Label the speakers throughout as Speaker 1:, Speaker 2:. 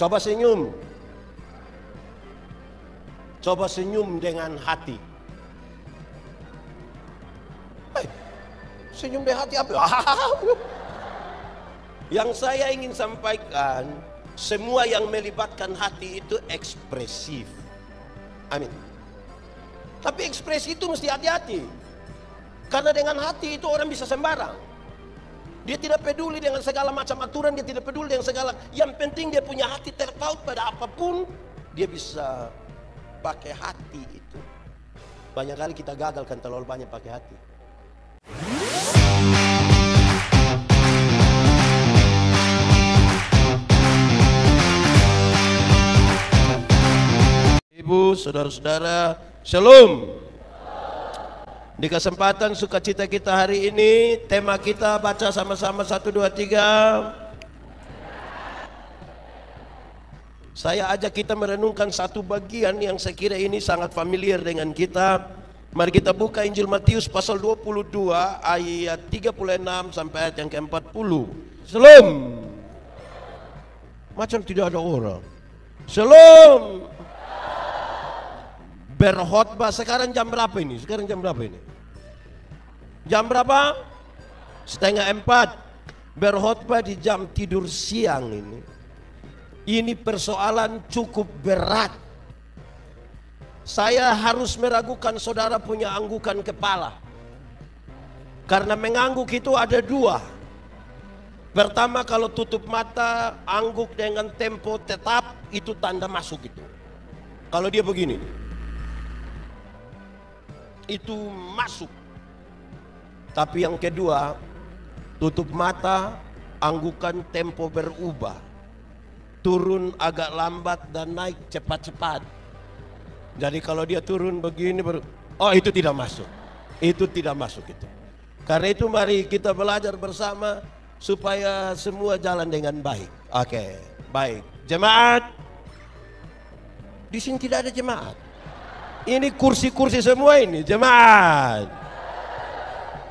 Speaker 1: Coba senyum. Coba senyum dengan hati. Senyum dengan hati apa? Yang saya ingin sampaikan, semua yang melibatkan hati itu ekspresif. Amin. Tapi ekspresi itu mesti hati-hati. Karena dengan hati itu orang bisa sembarang. Dia tidak peduli dengan segala macam aturan, dia tidak peduli dengan segala. Yang penting dia punya hati terpaut pada apapun, dia bisa pakai hati itu. Banyak kali kita gagal kan terlalu banyak pakai hati. Ibu, saudara-saudara, shalom. Di kesempatan sukacita kita hari ini, tema kita baca sama-sama 1, 2, 3. Saya ajak kita merenungkan satu bagian yang saya kira ini sangat familiar dengan kita. Mari kita buka Injil Matius pasal 22 ayat 36 sampai ayat yang ke-40. Shalom. Macam tidak ada orang. Shalom. Berkhotbah sekarang jam berapa ini? Sekarang jam berapa ini? Jam berapa? 3:30. Berkhotbah di jam tidur siang ini. Ini persoalan cukup berat. Saya harus meragukan saudara punya anggukan kepala. Karena mengangguk itu ada dua. Pertama, kalau tutup mata, angguk dengan tempo tetap, itu tanda masuk itu. Kalau dia begini, itu masuk. Tapi yang kedua, tutup mata, anggukan tempo berubah, turun agak lambat dan naik cepat-cepat. Jadi kalau dia turun begini baru, oh itu tidak masuk, itu tidak masuk itu. Karena itu mari kita belajar bersama supaya semua jalan dengan baik. Oke, baik. Jemaat, di sini tidak ada jemaat. Ini kursi-kursi semua ini, jemaat.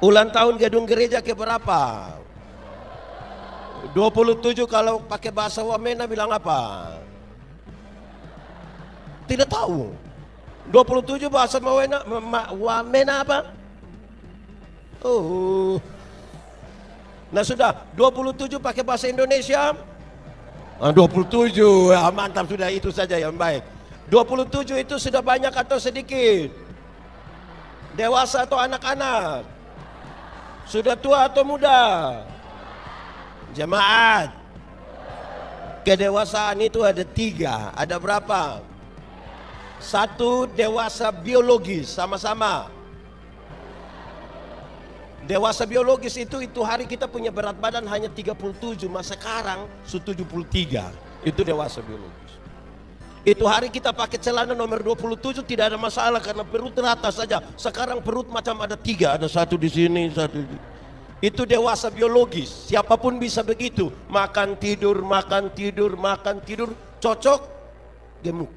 Speaker 1: Ulang tahun gedung gereja keberapa? 27, kalau pakai bahasa Wamena bilang apa? Tidak tahu. 27 bahasa Wamena apa? Oh. Nah sudah, 27 pakai bahasa Indonesia? 27, ya, mantap, sudah itu saja yang baik. 27 itu sudah banyak atau sedikit? Dewasa atau anak-anak? Sudah tua atau muda? Jemaat, kedewasaan itu ada 3. Ada berapa? 1, dewasa biologis, sama-sama. Dewasa biologis itu hari kita punya berat badan hanya 37, masa sekarang 73. Itu dewasa biologis. Itu hari kita pakai celana nomor 27 tidak ada masalah karena perut rata saja. Sekarang perut macam ada 3, ada 1 di sini, 1 di... Itu dewasa biologis. Siapapun bisa begitu. Makan tidur, makan tidur, makan tidur, cocok, gemuk.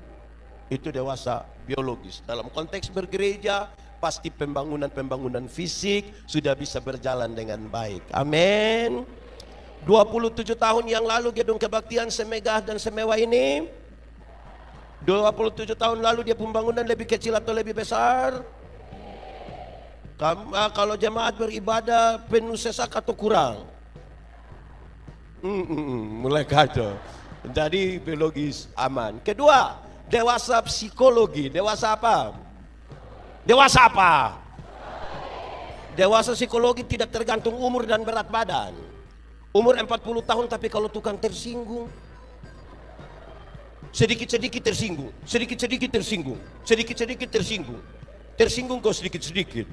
Speaker 1: Itu dewasa biologis. Dalam konteks bergereja, pasti pembangunan fisik sudah bisa berjalan dengan baik. Amin. 27 tahun yang lalu gedung kebaktian semegah dan semewah ini, 27 tahun lalu dia pembangunan lebih kecil atau lebih besar? Kalau jemaat beribadah penuh sesak atau kurang? Mulai kacau. Jadi biologis aman. Kedua, dewasa psikologi. Dewasa apa? Dewasa apa? Dewasa psikologi tidak tergantung umur dan berat badan. Umur 40 tahun tapi kalau tukang tersinggung, sedikit-sedikit tersinggung, sedikit-sedikit tersinggung, sedikit-sedikit tersinggung. Tersinggung kok sedikit-sedikit.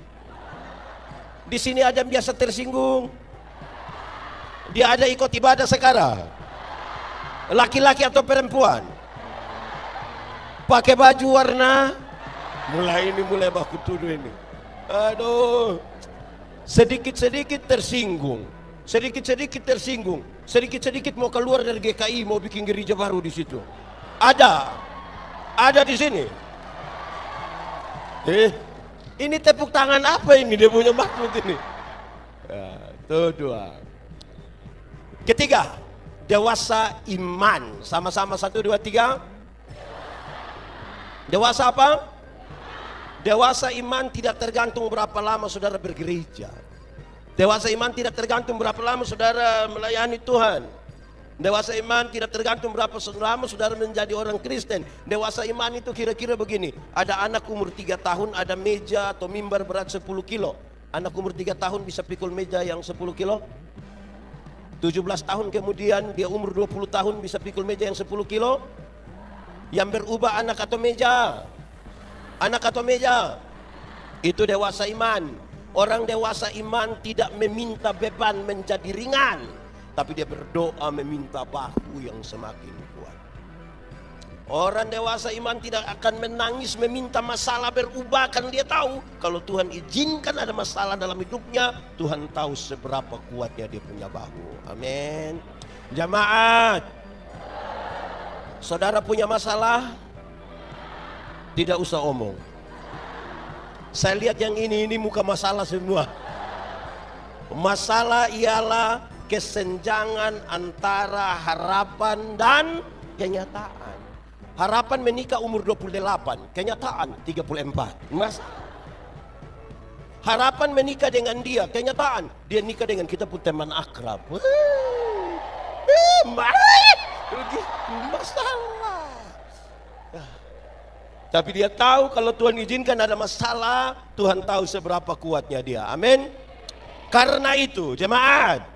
Speaker 1: Di sini ada yang biasa tersinggung. Dia ada ikut ibadah sekarang. Laki-laki atau perempuan? Pakai baju warna? Mulai baku tuduh ini. Aduh. Sedikit-sedikit tersinggung. Sedikit-sedikit tersinggung. Sedikit-sedikit mau keluar dari GKI, mau bikin gereja baru di situ. Ada di sini. Ini tepuk tangan apa ini dia punya maksud ini? Ya, itu 2. Ketiga, Dewasa iman. Sama-sama 1, 2, 3. Dewasa apa? Dewasa iman tidak tergantung berapa lama saudara bergereja. Dewasa iman tidak tergantung berapa lama saudara melayani Tuhan. Dewasa iman tidak tergantung berapa lama saudara menjadi orang Kristen. Dewasa iman itu kira-kira begini. Ada anak umur 3 tahun, ada meja atau mimbar berat 10 kilo. Anak umur 3 tahun bisa pikul meja yang 10 kilo. 17 tahun kemudian dia umur 20 tahun bisa pikul meja yang 10 kilo. Yang berubah anak atau meja? Anak atau meja? Itu dewasa iman. Orang dewasa iman tidak meminta beban menjadi ringan, tapi dia berdoa meminta bahu yang semakin kuat. Orang dewasa iman tidak akan menangis meminta masalah berubah, karena dia tahu kalau Tuhan izinkan ada masalah dalam hidupnya, Tuhan tahu seberapa kuatnya dia punya bahu. Amin. Jamaat, saudara punya masalah, tidak usah omong. Saya lihat yang ini muka masalah semua. Masalah ialah kesenjangan antara harapan dan kenyataan. Harapan menikah umur 28, kenyataan 34. Masalah. Harapan menikah dengan dia, kenyataan dia nikah dengan kita pun teman akrab. Masalah. Tapi dia tahu kalau Tuhan izinkan ada masalah, Tuhan tahu seberapa kuatnya dia. Amin. Karena itu, jemaat,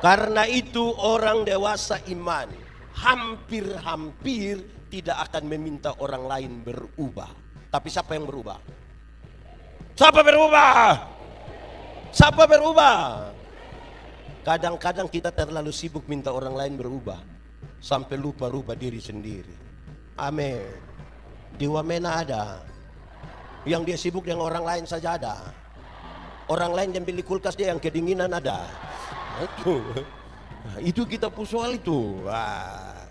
Speaker 1: karena itu orang dewasa iman hampir-hampir tidak akan meminta orang lain berubah. Tapi siapa yang berubah? Siapa berubah? Siapa berubah? Kadang-kadang kita terlalu sibuk minta orang lain berubah, sampai lupa rubah diri sendiri. Amin. Di Wamena ada yang dia sibuk dengan orang lain saja ada. Orang lain yang beli kulkas dia yang kedinginan ada. Itu kita pusual itu. Wah.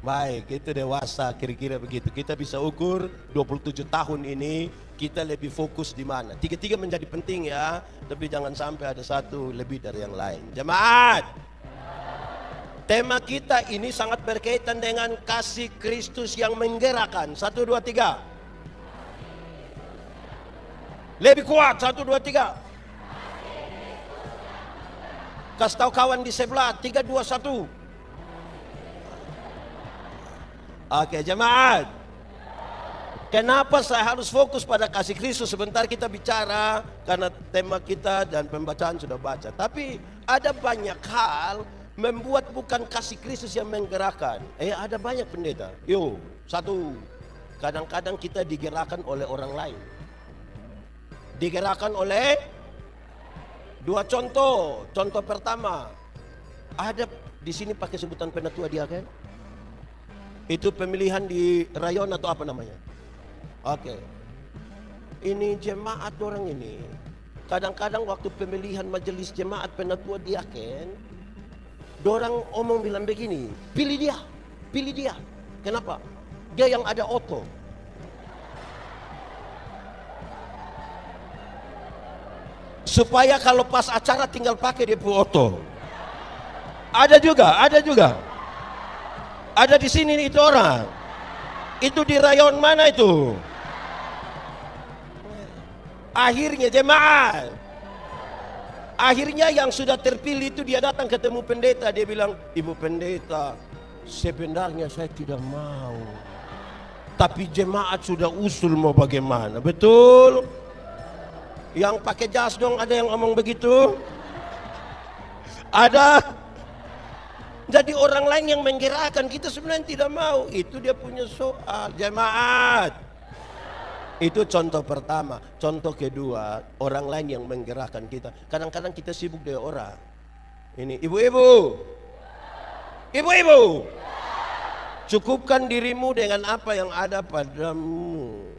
Speaker 1: Baik, itu dewasa kira-kira begitu. Kita bisa ukur 27 tahun ini kita lebih fokus di mana. Tiga-tiga menjadi penting ya, tapi jangan sampai ada satu lebih dari yang lain. Jemaat, tema kita ini sangat berkaitan dengan kasih Kristus yang menggerakkan. 1, 2, 3. Lebih kuat. 1, 2, 3. Kasih tahu kawan di sebelah. 3, 2, 1. Oke, jemaat. Kenapa saya harus fokus pada kasih Kristus? Sebentar kita bicara karena tema kita dan pembacaan sudah baca. Tapi ada banyak hal membuat bukan kasih Kristus yang menggerakkan. Ada banyak pendeta. Satu, kadang-kadang kita digerakkan oleh orang lain. Digerakkan oleh dua contoh. Contoh pertama, ada di sini pakai sebutan penatua diaken. Itu pemilihan di rayon atau apa namanya? Oke. Ini jemaat orang ini. Kadang-kadang waktu pemilihan majelis jemaat penatua diaken, dorang omong bilang begini, pilih dia. Kenapa? Dia yang ada oto. Supaya kalau pas acara tinggal pakai dia punya oto. Ada juga. Ada di sini itu orang. Itu di rayon mana itu? Akhirnya jemaat. Akhirnya yang sudah terpilih itu dia datang ketemu pendeta. Dia bilang, Ibu pendeta, sebenarnya saya tidak mau. Tapi jemaat sudah usul mau bagaimana. Betul? Yang pakai jas dong, ada yang ngomong begitu? Ada. Jadi orang lain yang menggerakkan, kita sebenarnya tidak mau. Itu dia punya soal. Jemaat. Itu contoh pertama. Contoh kedua, orang lain yang menggerakkan kita. Kadang-kadang kita sibuk dengan orang. Ini ibu-ibu. Cukupkan dirimu dengan apa yang ada padamu.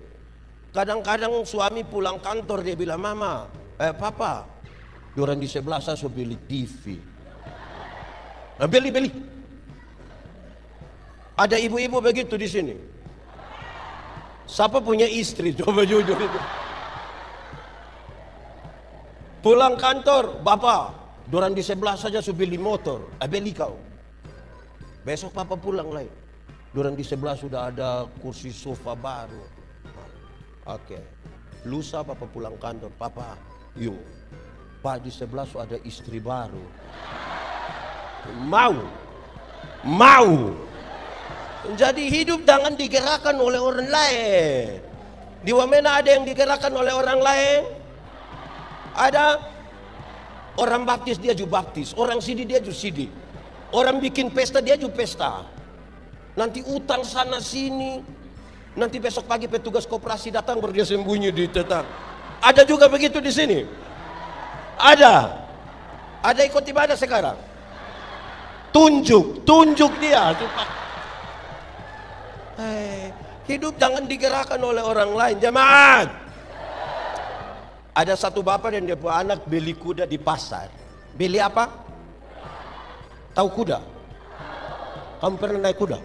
Speaker 1: Kadang-kadang suami pulang kantor dia bilang, Mama, Papa, orang di sebelah saya sudah beli TV. Beli. Ada ibu-ibu begitu di sini. Siapa punya istri? Coba jujur itu. Pulang kantor, Bapak, dorang di sebelah saja sudah beli motor. Beli kau. Besok papa pulang lagi. Dorang di sebelah sudah ada kursi sofa baru. Oke. Lusa papa pulang kantor. Papa, yuk. Pak di sebelah sudah ada istri baru. Mau. Jadi hidup jangan digerakkan oleh orang lain. Di Wamena ada yang digerakkan oleh orang lain. Ada orang baptis dia juga baptis. Orang sidi dia juga sidi. Orang bikin pesta dia juga pesta. Nanti utang sana sini. Nanti besok pagi petugas koperasi datang baru dia sembunyi di tetang. Ada juga begitu di sini. Ada ikut ibadah sekarang. Tunjuk dia. Hidup jangan digerakkan oleh orang lain. Jemaat. Ada satu bapak dan dia punya anak beli kuda di pasar. Beli apa? Tahu kuda? Kamu pernah naik kuda?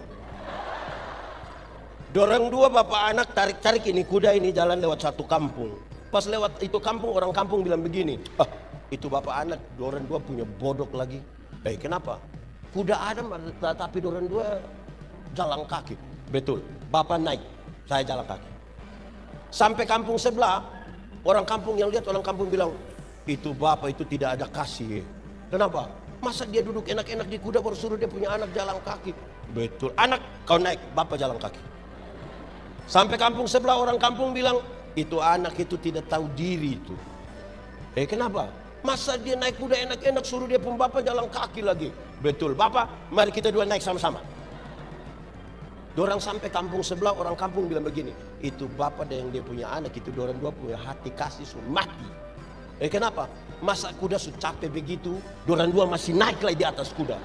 Speaker 1: Dorang dua bapak anak tarik-tarik ini kuda ini jalan lewat satu kampung. Pas lewat itu kampung, orang kampung bilang begini, itu bapak anak, dorang dua punya bodok lagi. Kenapa? Kuda ada tapi dorang dua jalan kaki. Betul, bapak naik, saya jalan kaki. Sampai kampung sebelah, orang kampung yang lihat, orang kampung bilang, itu bapak itu tidak ada kasih. Kenapa? Masa dia duduk enak-enak di kuda baru suruh dia punya anak jalan kaki. Betul, anak kau naik, bapak jalan kaki. Sampai kampung sebelah, orang kampung bilang, itu anak itu tidak tahu diri itu. Kenapa? Masa dia naik kuda enak-enak suruh dia pun bapak jalan kaki lagi. Betul, bapak mari kita dua naik sama-sama. Dorang sampai kampung sebelah, orang kampung bilang begini, itu bapak dan yang dia punya anak itu dorang dua punya hati kasih suruh mati. Kenapa? Masa kuda sudah capek begitu, dorang dua masih naik lagi di atas kuda.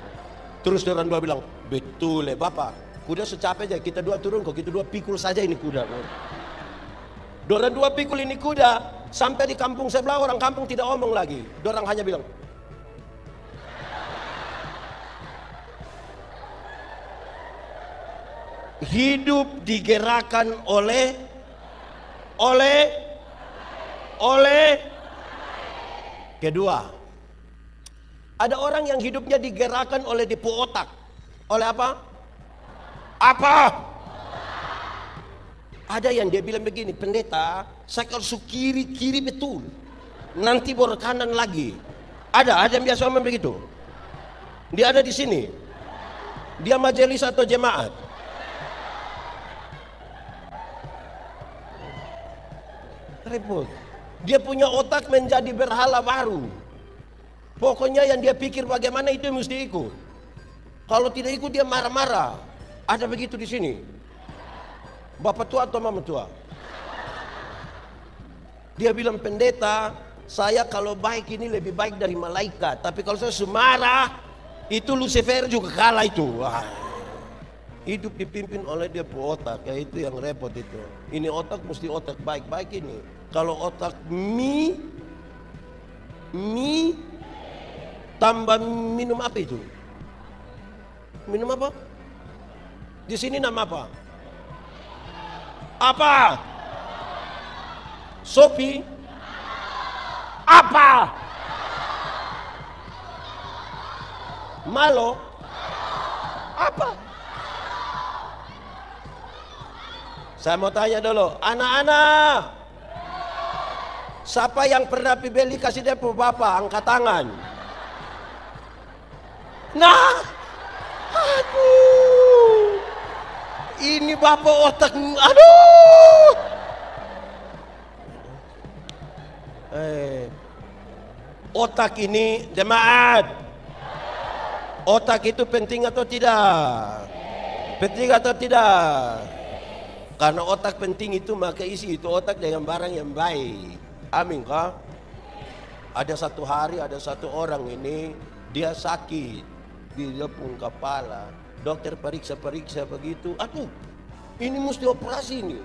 Speaker 1: Terus dorang dua bilang, betul bapak. Kuda secapek aja, kita dua turun kok, kita dua pikul saja ini kuda. Dorang dua pikul ini kuda, sampai di kampung sebelah orang kampung tidak omong lagi. Dorang hanya bilang, hidup digerakkan oleh kedua. Ada orang yang hidupnya digerakkan oleh depo otak. Oleh apa? Ada yang dia bilang begini, pendeta, saya kalau kiri betul, nanti baru kanan lagi. Ada yang biasa ngomong begitu. Dia ada di sini. Dia majelis atau jemaat. Repot. Dia punya otak menjadi berhala baru. Pokoknya yang dia pikir bagaimana itu mesti ikut. Kalau tidak ikut dia marah-marah. Ada begitu di sini. Bapak tua atau mama tua? Dia bilang, pendeta, saya kalau baik ini lebih baik dari malaikat. Tapi kalau saya semarah, itu Lucifer juga kalah itu. Wah. Hidup dipimpin oleh dia otak, ya itu yang repot itu. Ini otak mesti otak baik-baik ini. Kalau otak mie tambah minum apa itu? Minum apa? Di sini nama apa? Apa? Sopi? Apa? Malo? Apa? Saya mau tanya dulu, anak-anak, siapa yang pernah beli kasih depo bapak, angkat tangan. Nah, aduh, ini bapak otak, aduh. Otak ini jemaat, otak itu penting atau tidak? Penting atau tidak? Karena otak penting itu maka isi itu otak dengan barang yang baik. Amin kah? Ada satu hari ada satu orang ini dia sakit di lepung kepala. Dokter periksa begitu. Aduh, ini mesti operasi ini.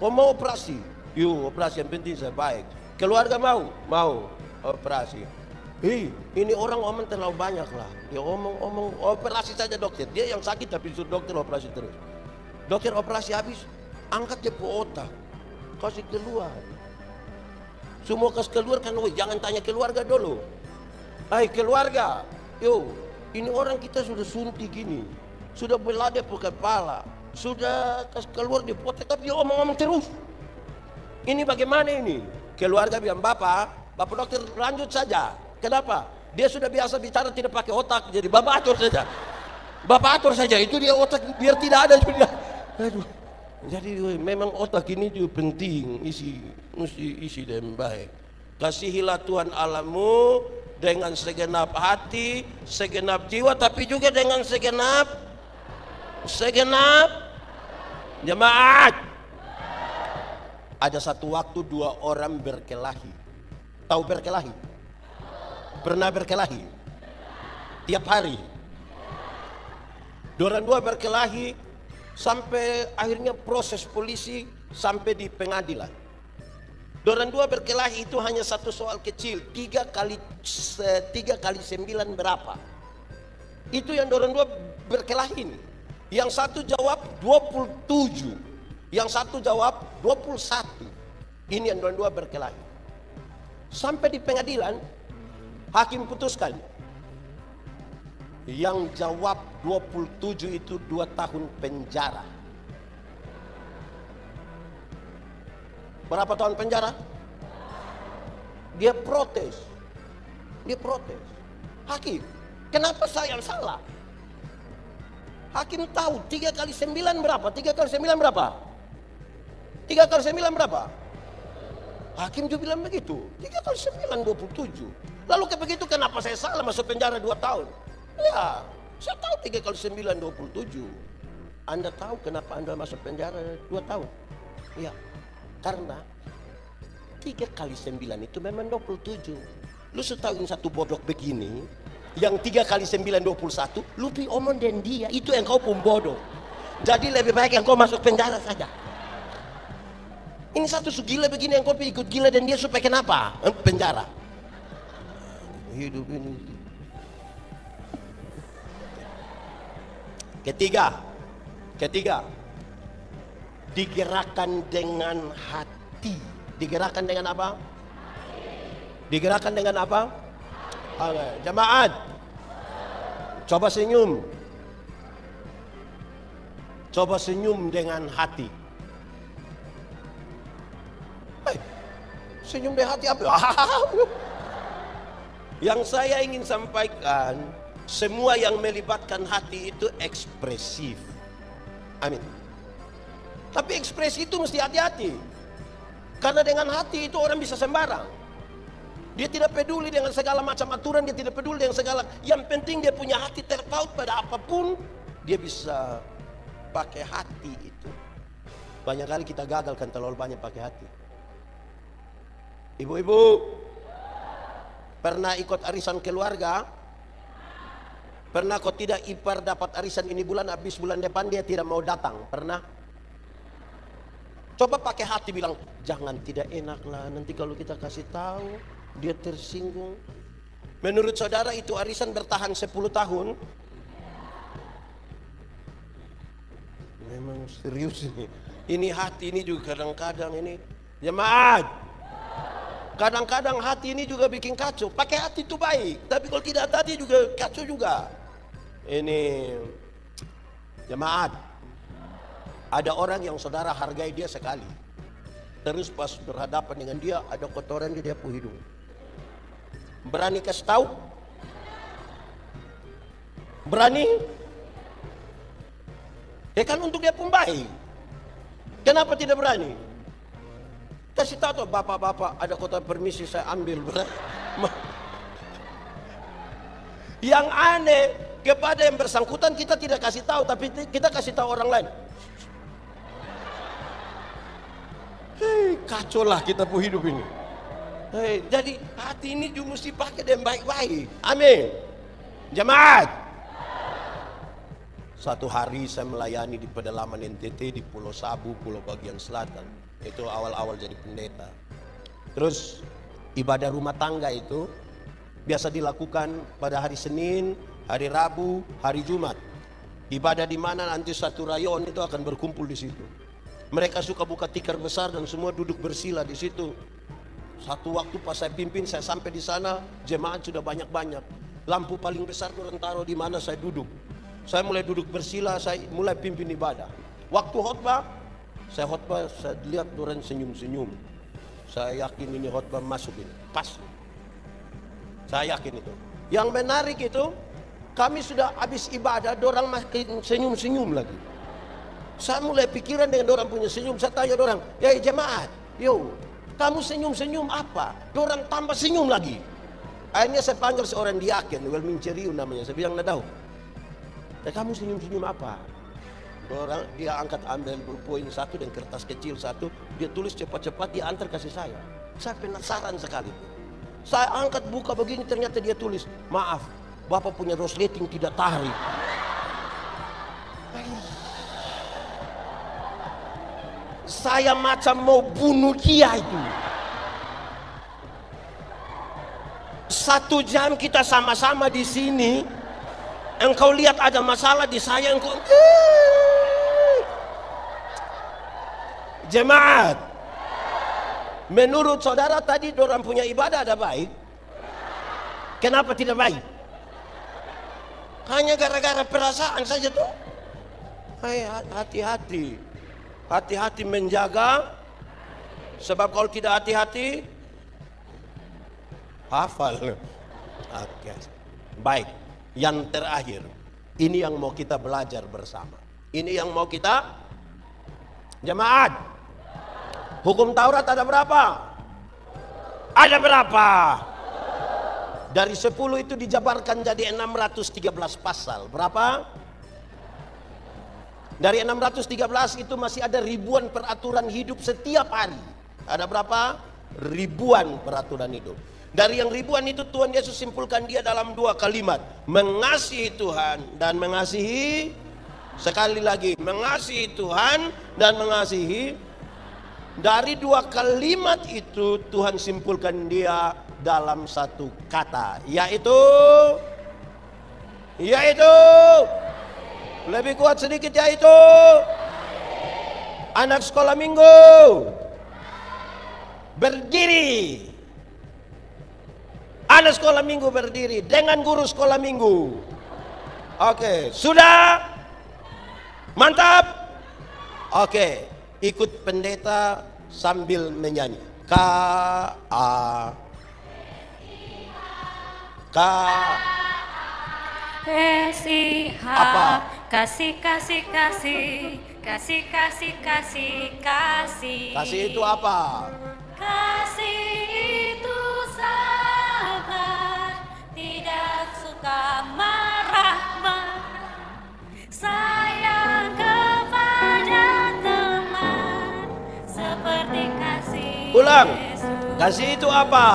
Speaker 1: Kau mau operasi? Yuk operasi, yang penting saya baik. Keluarga mau? Mau operasi. Ini orang omong terlalu banyak lah. Dia omong operasi saja dokter. Dia yang sakit tapi suruh dokter operasi terus. Dokter operasi habis, angkat dia ke otak, kasih keluar. Semua kasih keluar kan, jangan tanya keluarga dulu. Hai keluarga, ini orang kita sudah suntik gini. sudah belah dia pakai kepala, sudah keluar di potek, tapi dia omong-omong terus. Ini bagaimana ini? Keluarga bilang, Bapak dokter lanjut saja. Kenapa? Dia sudah biasa bicara tidak pakai otak, jadi Bapak atur saja. Bapak atur saja, itu dia otak biar tidak ada juga. Aduh. Jadi memang otak ini juga penting, mesti isi dengan baik. Kasihilah Tuhan Allahmu dengan segenap hati, segenap jiwa, tapi juga dengan segenap jemaat. Ada satu waktu dua orang berkelahi. Tahu berkelahi? Pernah berkelahi? Tiap hari. Orang dua berkelahi sampai akhirnya proses polisi sampai di pengadilan. Orang dua berkelahi itu hanya satu soal kecil, 3 kali 9 berapa? Itu yang orang dua berkelahi ini. Yang satu jawab 27, yang satu jawab 21. Ini yang orang dua berkelahi. Sampai di pengadilan, hakim putuskan yang jawab 27 itu 2 tahun penjara. Berapa tahun penjara? Dia protes. Hakim, kenapa saya yang salah? Hakim tahu 3 kali 9 berapa? 3 kali 9 berapa? 3 kali 9 berapa? Hakim juga bilang begitu. 3 kali 9 27. Lalu begitu kenapa saya salah masuk penjara 2 tahun? Ya, saya tahu 3 kali 9 27. Anda tahu kenapa Anda masuk penjara 2 tahun? Ya, karena 3 kali 9 itu memang 27. Lu setahu satu bodoh begini, yang 3 kali 9 21, lu pi omong dan dia, itu yang kau pun bodoh. Jadi lebih baik yang kau masuk penjara saja. Ini satu gila begini yang kau ikut gila dan dia supaya kenapa? Penjara. Hidup ini. Ketiga, digerakkan dengan hati. Digerakkan dengan apa? Digerakkan dengan apa? Jemaat, coba senyum. Coba senyum dengan hati. Senyum dengan hati apa? Yang saya ingin sampaikan, semua yang melibatkan hati itu ekspresif. Amin. Tapi ekspresi itu mesti hati-hati. Karena dengan hati itu orang bisa sembarang. Dia tidak peduli dengan segala macam aturan, dia tidak peduli dengan segala. Yang penting dia punya hati terpaut pada apapun, dia bisa pakai hati itu. Banyak kali kita gagal kan terlalu banyak pakai hati. Ibu-ibu, pernah ikut arisan keluarga? Pernah kok tidak ipar dapat arisan ini bulan, habis bulan depan dia tidak mau datang? Pernah? Coba pakai hati bilang, jangan tidak enak lah nanti kalau kita kasih tahu dia tersinggung. Menurut saudara itu arisan bertahan 10 tahun? Memang serius ini. Ini hati ini juga kadang-kadang ini. Jemaat, kadang-kadang hati ini juga bikin kacau. Pakai hati itu baik, tapi kalau tidak hati juga kacau juga. Ini jemaat, ada orang yang saudara hargai dia sekali, terus pas berhadapan dengan dia ada kotoran di dia hidung. Berani kasih tahu? Berani? Ya kan untuk dia pun baik. Kenapa tidak berani? Kasih tahu tuh, bapak-bapak ada kotoran, permisi saya ambil. Yang aneh, kepada yang bersangkutan kita tidak kasih tahu, tapi kita kasih tahu orang lain. Hei, kacau lah kita pun hidup ini. Hei, jadi hati ini juga mesti pakai dengan baik-baik. Amin. Jemaat. Satu hari saya melayani di pedalaman NTT di Pulau Sabu, Pulau bagian selatan. Itu awal-awal jadi pendeta. Terus ibadah rumah tangga itu biasa dilakukan pada hari Senin, hari Rabu, hari Jumat. Ibadah di mana nanti satu rayon itu akan berkumpul di situ. Mereka suka buka tikar besar dan semua duduk bersila di situ. Satu waktu pas saya pimpin, saya sampai di sana, jemaat sudah banyak-banyak. Lampu paling besar orang taruh di mana saya duduk. Saya mulai duduk bersila, saya mulai pimpin ibadah. Waktu khotbah, saya lihat orang senyum-senyum. Saya yakin ini khotbah masuk ini, pas. Saya yakin itu. Yang menarik itu, kami sudah habis ibadah, orang makin senyum-senyum lagi. Saya mulai pikiran dengan orang punya senyum. Saya tanya orang, ya jemaat, yo, kamu senyum-senyum apa? Orang tambah senyum lagi. Akhirnya saya panggil seorang diaken, Welming Ceriu namanya. Saya bilang, tahu, kamu senyum-senyum apa? Dia ambil poin satu dan kertas kecil satu, dia tulis cepat-cepat, dia antar kasih saya. Saya penasaran sekali. Saya angkat buka begini, ternyata dia tulis, maaf, Bapak punya resleting tidak tarik. Saya macam mau bunuh dia itu. 1 jam kita sama-sama di sini, engkau lihat ada masalah di saya, engkau jemaat. Menurut saudara tadi orang punya ibadah ada baik? Kenapa tidak baik? Hanya gara-gara perasaan saja tuh. Hati-hati. Hati-hati menjaga. Sebab kalau tidak hati-hati, hafal. Oke. Baik. Yang terakhir, ini yang mau kita belajar bersama. Ini yang mau kita, jemaat, hukum Taurat ada berapa? Ada berapa? Dari 10 itu dijabarkan jadi 613 pasal. Berapa? Dari 613 itu masih ada ribuan peraturan hidup setiap hari. Ada berapa? Ribuan peraturan hidup. Dari yang ribuan itu Tuhan Yesus simpulkan dia dalam 2 kalimat. Mengasihi Tuhan dan mengasihi, sekali lagi, mengasihi Tuhan dan mengasihi. Dari 2 kalimat itu Tuhan simpulkan dia dalam 1 kata, yaitu lebih kuat sedikit, yaitu anak sekolah minggu berdiri. Anak sekolah minggu berdiri dengan guru sekolah minggu. Oke, sudah? Mantap? Oke, ikut pendeta sambil menyanyi. Apa?
Speaker 2: Kasih.
Speaker 1: Kasih itu apa?
Speaker 2: Kasih itu sabar, tidak suka marah-marah, sayang kepada teman, seperti kasih
Speaker 1: Ulang.
Speaker 2: Yesus.
Speaker 1: Kasih itu apa?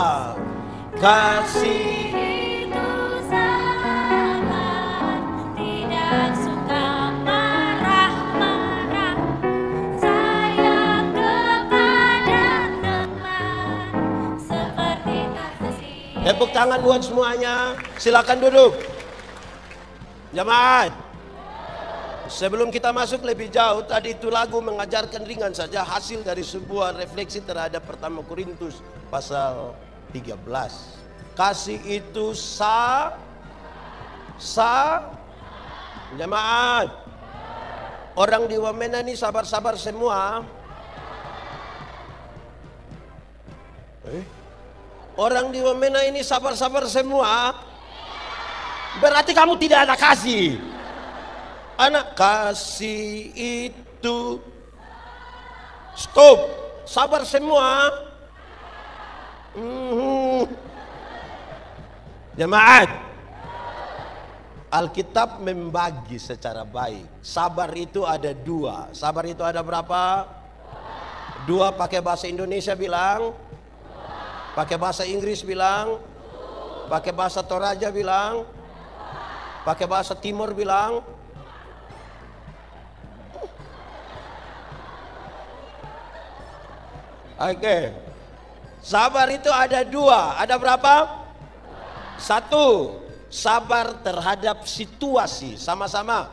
Speaker 1: Kasih.
Speaker 2: Itu sabar, tidak suka marah-marah, sayang kepada teman, seperti kasih.
Speaker 1: Tepuk tangan buat semuanya. Silakan duduk. Jemaat. Sebelum kita masuk lebih jauh, tadi itu lagu mengajarkan ringan saja hasil dari sebuah refleksi terhadap 1 Korintus pasal 13. Kasih itu jemaat. Orang di Wamena ini sabar-sabar semua. Orang di Wamena ini sabar-sabar semua. Berarti kamu tidak ada kasih. Anak kasih itu stop. Sabar semua. Jemaat, Alkitab membagi secara baik. Sabar itu ada 2. Sabar itu ada berapa? 2 pakai bahasa Indonesia bilang. Pakai bahasa Inggris bilang. Pakai bahasa Toraja bilang. Pakai bahasa Timur bilang. Oke. Sabar itu ada 2. Ada berapa? 1. Sabar terhadap situasi. Sama-sama.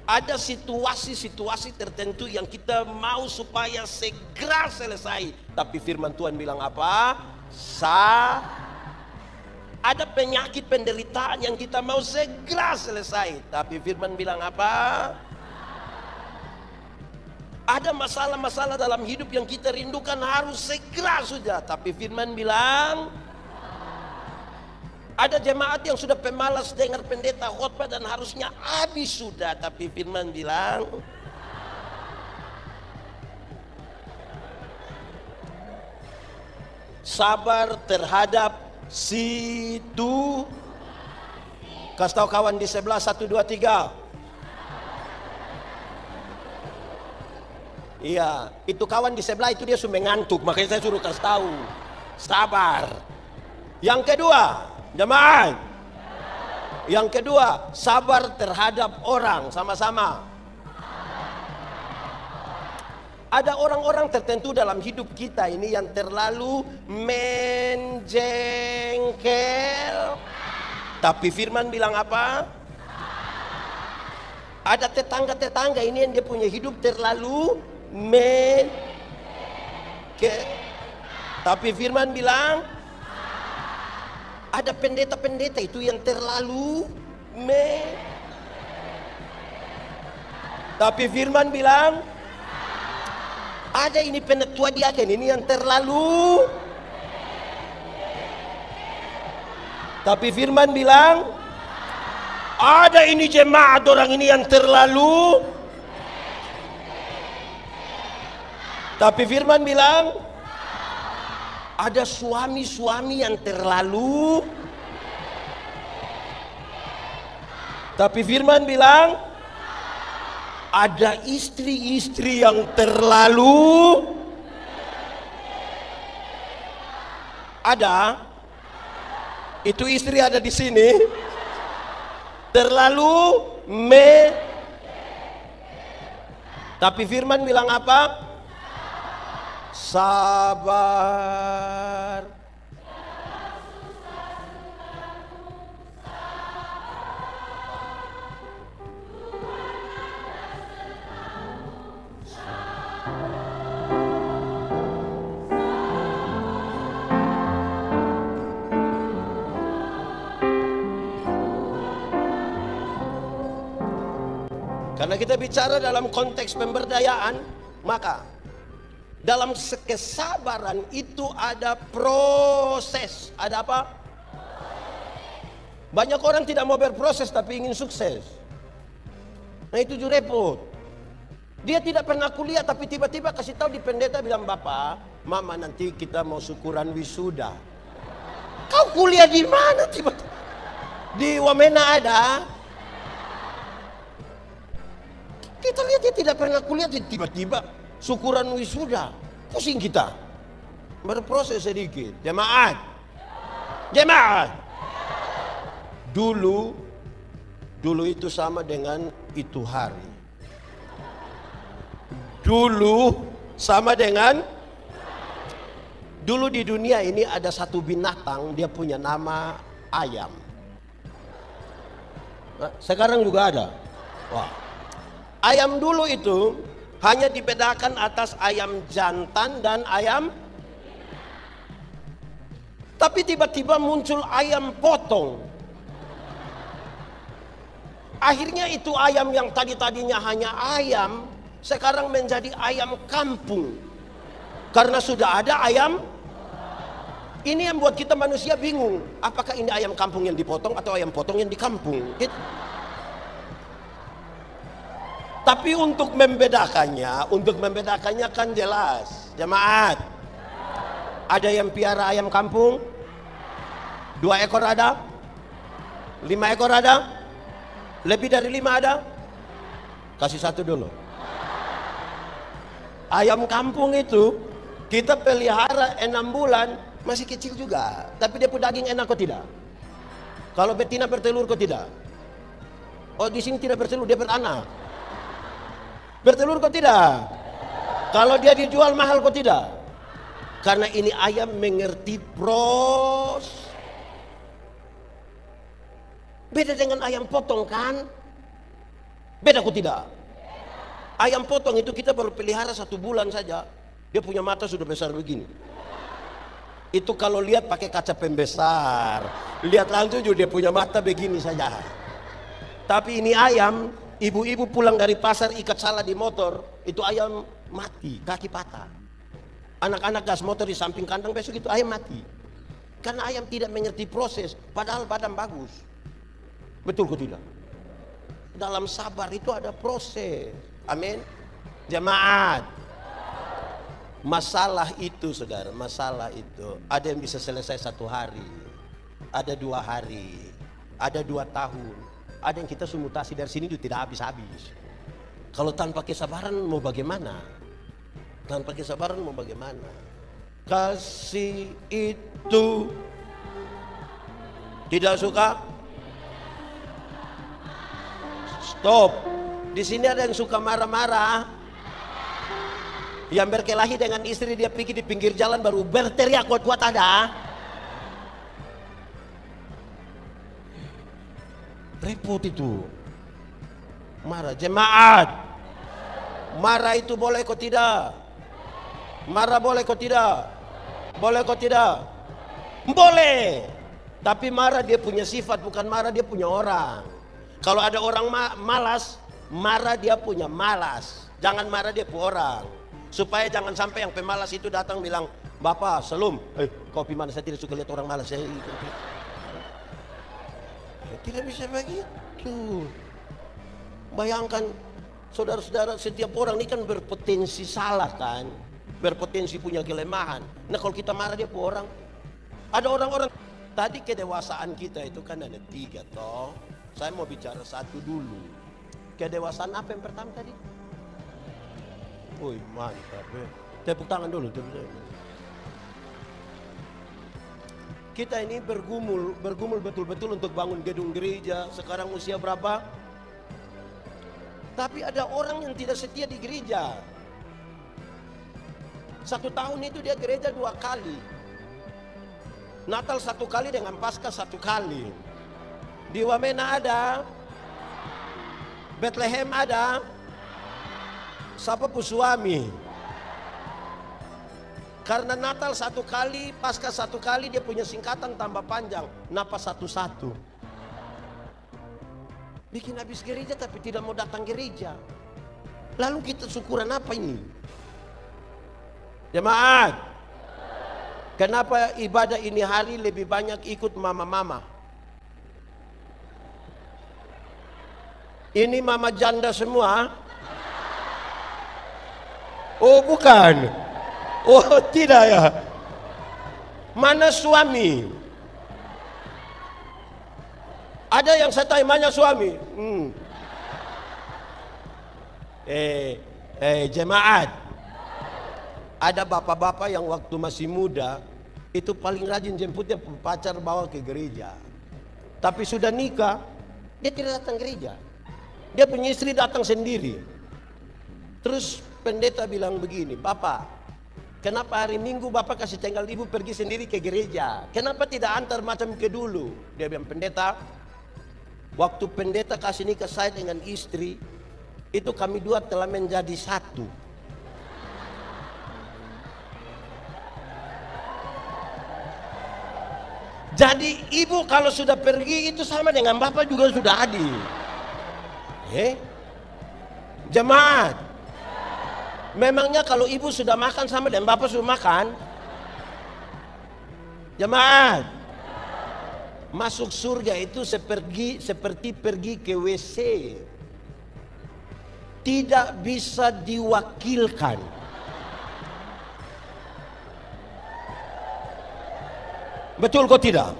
Speaker 1: Ada situasi-situasi tertentu yang kita mau supaya segera selesai. Tapi firman Tuhan bilang apa? Ada penyakit penderitaan yang kita mau segera selesai. Tapi firman bilang apa? Ada masalah-masalah dalam hidup yang kita rindukan harus segera sudah. Tapi firman bilang, ada jemaat yang sudah pemalas dengar pendeta khotbah dan harusnya habis sudah. Tapi firman bilang, sabar terhadap situ. Kasih tahu kawan di sebelah, 1, 2, 3. Iya, itu kawan di sebelah itu dia sudah ngantuk, makanya saya suruh kasih tahu. Sabar. Yang kedua, jemaat. Yang kedua, sabar terhadap orang. Sama-sama. Ada orang-orang tertentu dalam hidup kita ini yang terlalu menjengkel. Tapi firman bilang apa? Ada tetangga-tetangga ini yang dia punya hidup terlalu tapi firman bilang, ada pendeta-pendeta itu yang terlalu tapi firman bilang, ada ini penetua diaken ini yang terlalu. Tapi firman bilang, ada ini jemaat orang ini yang terlalu. Tapi firman bilang, ada suami-suami yang terlalu. Tapi firman bilang, ada istri-istri yang terlalu. Ada. Itu istri ada di sini. Terlalu Tapi firman bilang apa? Sabar. Karena kita bicara dalam konteks pemberdayaan, maka dalam kesabaran itu ada proses. Ada apa? Banyak orang tidak mau berproses tapi ingin sukses. Nah itu juga repot. Dia tidak pernah kuliah tapi tiba-tiba kasih tahu di pendeta bilang, Bapak, Mama nanti kita mau syukuran wisuda. Kau kuliah di mana tiba-tiba? Di Wamena ada. Kita lihat dia tidak pernah kuliah tiba-tiba syukuran wisuda. Pusing kita. Berproses sedikit. Jemaat. Dulu itu sama dengan itu hari. Dulu sama dengan dulu di dunia ini ada satu binatang, dia punya nama ayam. Nah, sekarang juga ada. Wah. Ayam dulu itu hanya dibedakan atas ayam jantan dan ayam. Tapi tiba-tiba muncul ayam potong. Akhirnya itu ayam yang tadinya hanya ayam, sekarang menjadi ayam kampung. Karena sudah ada ayam. Ini yang buat kita manusia bingung. Apakah ini ayam kampung yang dipotong atau ayam potong yang di kampung? Gitu. Tapi untuk membedakannya kan jelas. Jemaat. Ada yang piara ayam kampung? 2 ekor ada? 5 ekor ada? Lebih dari 5 ada? Kasih 1 dulu. Ayam kampung itu kita pelihara 6 bulan, masih kecil juga. Tapi dia punya daging enak kok tidak? Kalau betina bertelur kok tidak? Oh di sini tidak bertelur, dia beranak. Bertelur kok tidak? Kalau dia dijual mahal kok tidak? Karena ini ayam mengerti beda dengan ayam potong kan? Beda kok tidak? Ayam potong itu kita baru pelihara 1 bulan saja. Dia punya mata sudah besar begini. Itu kalau lihat pakai kaca pembesar, lihat langsung juga dia punya mata begini saja. Tapi ini ayam, ibu-ibu pulang dari pasar ikat salah di motor, itu ayam mati, kaki patah. Anak-anak gas motor di samping kandang, besok itu ayam mati. Karena ayam tidak mengerti proses, padahal badan bagus. Betul kok tidak? Dalam sabar itu ada proses. Amin. Jemaat. Masalah itu saudara, masalah itu ada yang bisa selesai 1 hari, ada 2 hari, ada 2 tahun, ada yang kita mutasi dari sini itu tidak habis-habis. Kalau tanpa kesabaran mau bagaimana? Tanpa kesabaran mau bagaimana? Kasih itu tidak suka. Stop. Di sini ada yang suka marah-marah. Yang berkelahi dengan istri dia pergi di pinggir jalan baru berteriak kuat-kuat ada. Repot itu. Marah jemaat. Marah itu boleh kok tidak? Marah boleh kok tidak? Boleh kok tidak? Boleh. Tapi marah dia punya sifat, bukan marah dia punya orang. Kalau ada orang malas, marah dia punya malas. Jangan marah dia punya orang. Supaya jangan sampai yang pemalas itu datang bilang, Bapak Selum, kopi mana saya tidak suka lihat orang malas. Tidak bisa begitu. Bayangkan saudara-saudara, setiap orang ini kan berpotensi salah kan, berpotensi punya kelemahan. Nah kalau kita marah dia punya orang, ada orang-orang. Tadi kedewasaan kita itu kan ada 3 toh. Saya mau bicara 1 dulu. Kedewasaan apa yang pertama tadi? Woi mantap ya. Tepuk tangan dulu, tepuk tangan. Kita ini bergumul betul-betul untuk bangun gedung gereja. Sekarang usia berapa? Tapi ada orang yang tidak setia di gereja. 1 tahun itu dia gereja 2 kali. Natal 1 kali dengan Paskah 1 kali. Di Wamena ada, Bethlehem ada, siapa pun suami. Karena Natal 1 kali, Paskah 1 kali, dia punya singkatan tambah panjang. Napa 1-1. Bikin habis gereja tapi tidak mau datang gereja. Lalu kita syukuran apa ini? Jemaat, kenapa ibadah ini hari lebih banyak ikut mama-mama? Ini mama janda semua. Oh bukan. Oh tidak ya. Mana suami? Ada yang saya tanya suami. Jemaat. Ada bapak-bapak yang waktu masih muda itu paling rajin jemputnya pacar bawa ke gereja. Tapi sudah nikah, dia tidak datang gereja. Dia punya istri datang sendiri. Terus pendeta bilang begini, Bapak, kenapa hari Minggu Bapak kasih tanggal ibu pergi sendiri ke gereja? Kenapa tidak antar macam ke dulu? Dia bilang, pendeta, waktu pendeta kasih nikah saya dengan istri, itu kami 2 telah menjadi 1. Jadi ibu kalau sudah pergi itu sama dengan Bapak juga sudah hadir. Jemaat, memangnya kalau ibu sudah makan sama dan Bapak sudah makan? Jemaat, masuk surga itu seperti pergi ke WC. Tidak bisa diwakilkan. Betul kok tidak?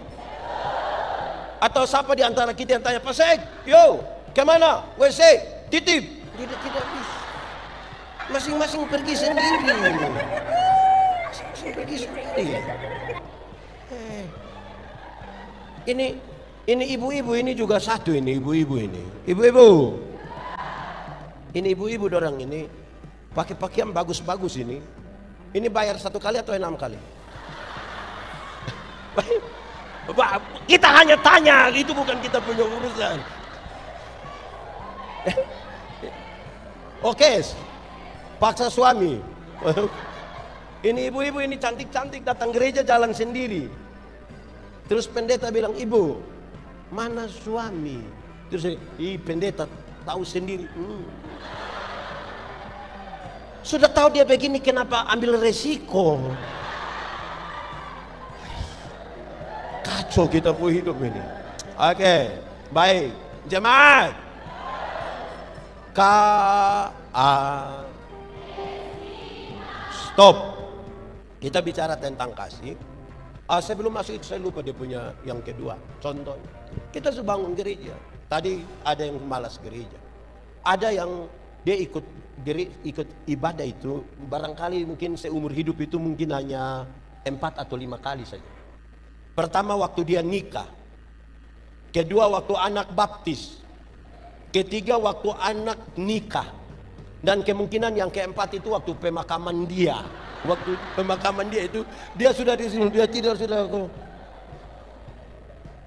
Speaker 1: Atau siapa di antara kita yang tanya, Pak Sek, yo, kemana? WC, titip. Tidak bisa. Masing-masing pergi sendiri. Masing-masing pergi sendiri. Ini ibu-ibu ini juga satu ini, ibu-ibu ini. Ibu-ibu. Ini ibu-ibu dorang ini. Pakai pakaian bagus-bagus ini. Ini bayar 1 kali atau 6 kali? Kita hanya tanya, itu bukan kita punya urusan. Oke, paksa suami. Ini ibu-ibu ini cantik-cantik datang gereja jalan sendiri. Terus pendeta bilang, ibu, mana suami? Terus pendeta tahu sendiri. Sudah tahu dia begini, kenapa ambil resiko? Kacau kita pun hidup ini. Oke, baik. Jemaat. Stop. Kita bicara tentang kasih. Sebelum masuk itu saya lupa dia punya yang kedua. Contoh, kita bangun gereja. Tadi ada yang malas gereja. Ada yang dia ikut ibadah itu barangkali mungkin seumur hidup itu mungkin hanya 4 atau 5 kali saja. Pertama waktu dia nikah. Kedua waktu anak baptis. Ketiga waktu anak nikah. Dan kemungkinan yang keempat itu waktu pemakaman dia. Waktu pemakaman dia itu dia sudah di sini, dia tidur sudah.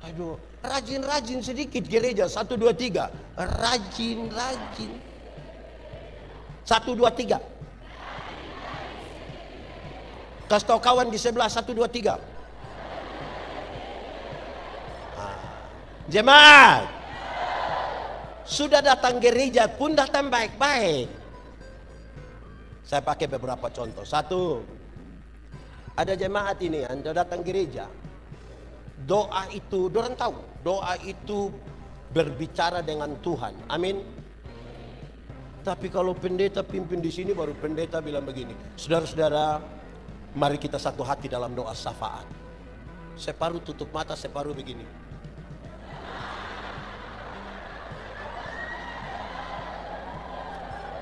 Speaker 1: Aduh, rajin-rajin sedikit gereja 1 2 3. Rajin-rajin. 1 2 3. Kasih tahu kawan di sebelah 1 2 3. Jemaat. Sudah datang gereja pun datang baik-baik. Saya pakai beberapa contoh. 1, ada jemaat ini, Anda datang gereja. Doa itu, dorang tahu, doa itu berbicara dengan Tuhan. Amin. Tapi kalau pendeta pimpin di sini, baru pendeta bilang begini, saudara-saudara, mari kita satu hati dalam doa syafaat. Separuh tutup mata, separuh begini.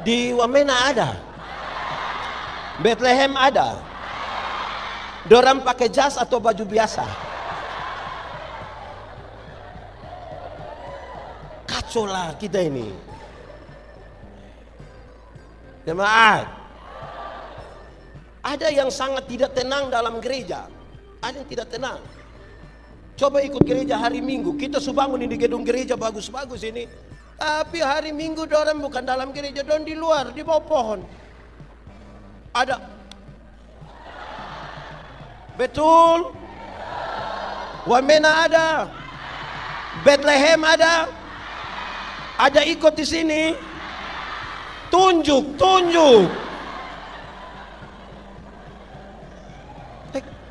Speaker 1: Di Wamena ada. Bethlehem ada. Dorang pakai jas atau baju biasa? Kacau lah kita ini. Jemaat. Ada yang sangat tidak tenang dalam gereja. Ada yang tidak tenang. Coba ikut gereja hari Minggu. Kita bangun di gedung gereja bagus-bagus ini. Tapi hari Minggu dorang bukan dalam gereja, dorang di luar, di bawah pohon. Ada. Betul. Wamena ada. Bethlehem ada. Ada ikut di sini. Tunjuk.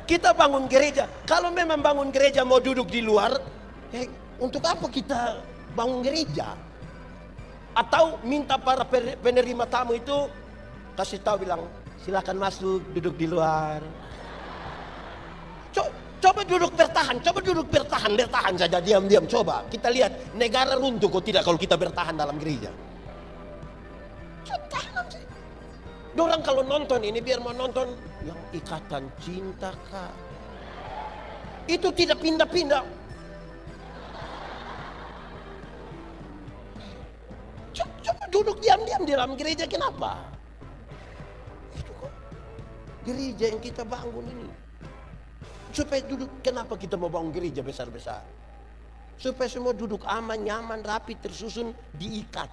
Speaker 1: Kita bangun gereja. Kalau memang bangun gereja mau duduk di luar, untuk apa kita bangun gereja? Atau minta para penerima tamu itu kasih tahu bilang, silakan masuk, duduk di luar. Coba duduk bertahan saja, diam-diam. Coba kita lihat negara runtuh kok tidak kalau kita bertahan dalam gereja. Tahan sih. Dorang kalau nonton ini biar mau nonton yang ikatan cinta kak. Itu tidak pindah-pindah. Coba duduk diam-diam di dalam gereja, kenapa? Itu kok gereja yang kita bangun ini. Supaya duduk, kenapa kita mau bangun gereja besar-besar? Supaya semua duduk aman, nyaman, rapi, tersusun, diikat.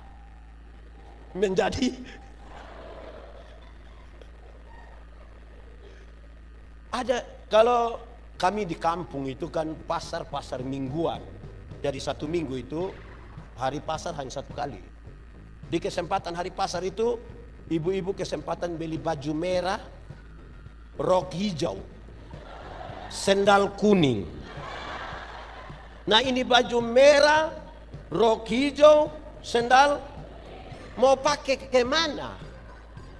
Speaker 1: Menjadi ada, kalau kami di kampung itu kan pasar mingguan. Dari 1 minggu itu hari pasar hanya 1 kali. Di kesempatan hari pasar itu ibu-ibu kesempatan beli baju merah, rok hijau, sendal kuning. Nah ini baju merah, rok hijau, sendal, mau pakai ke mana?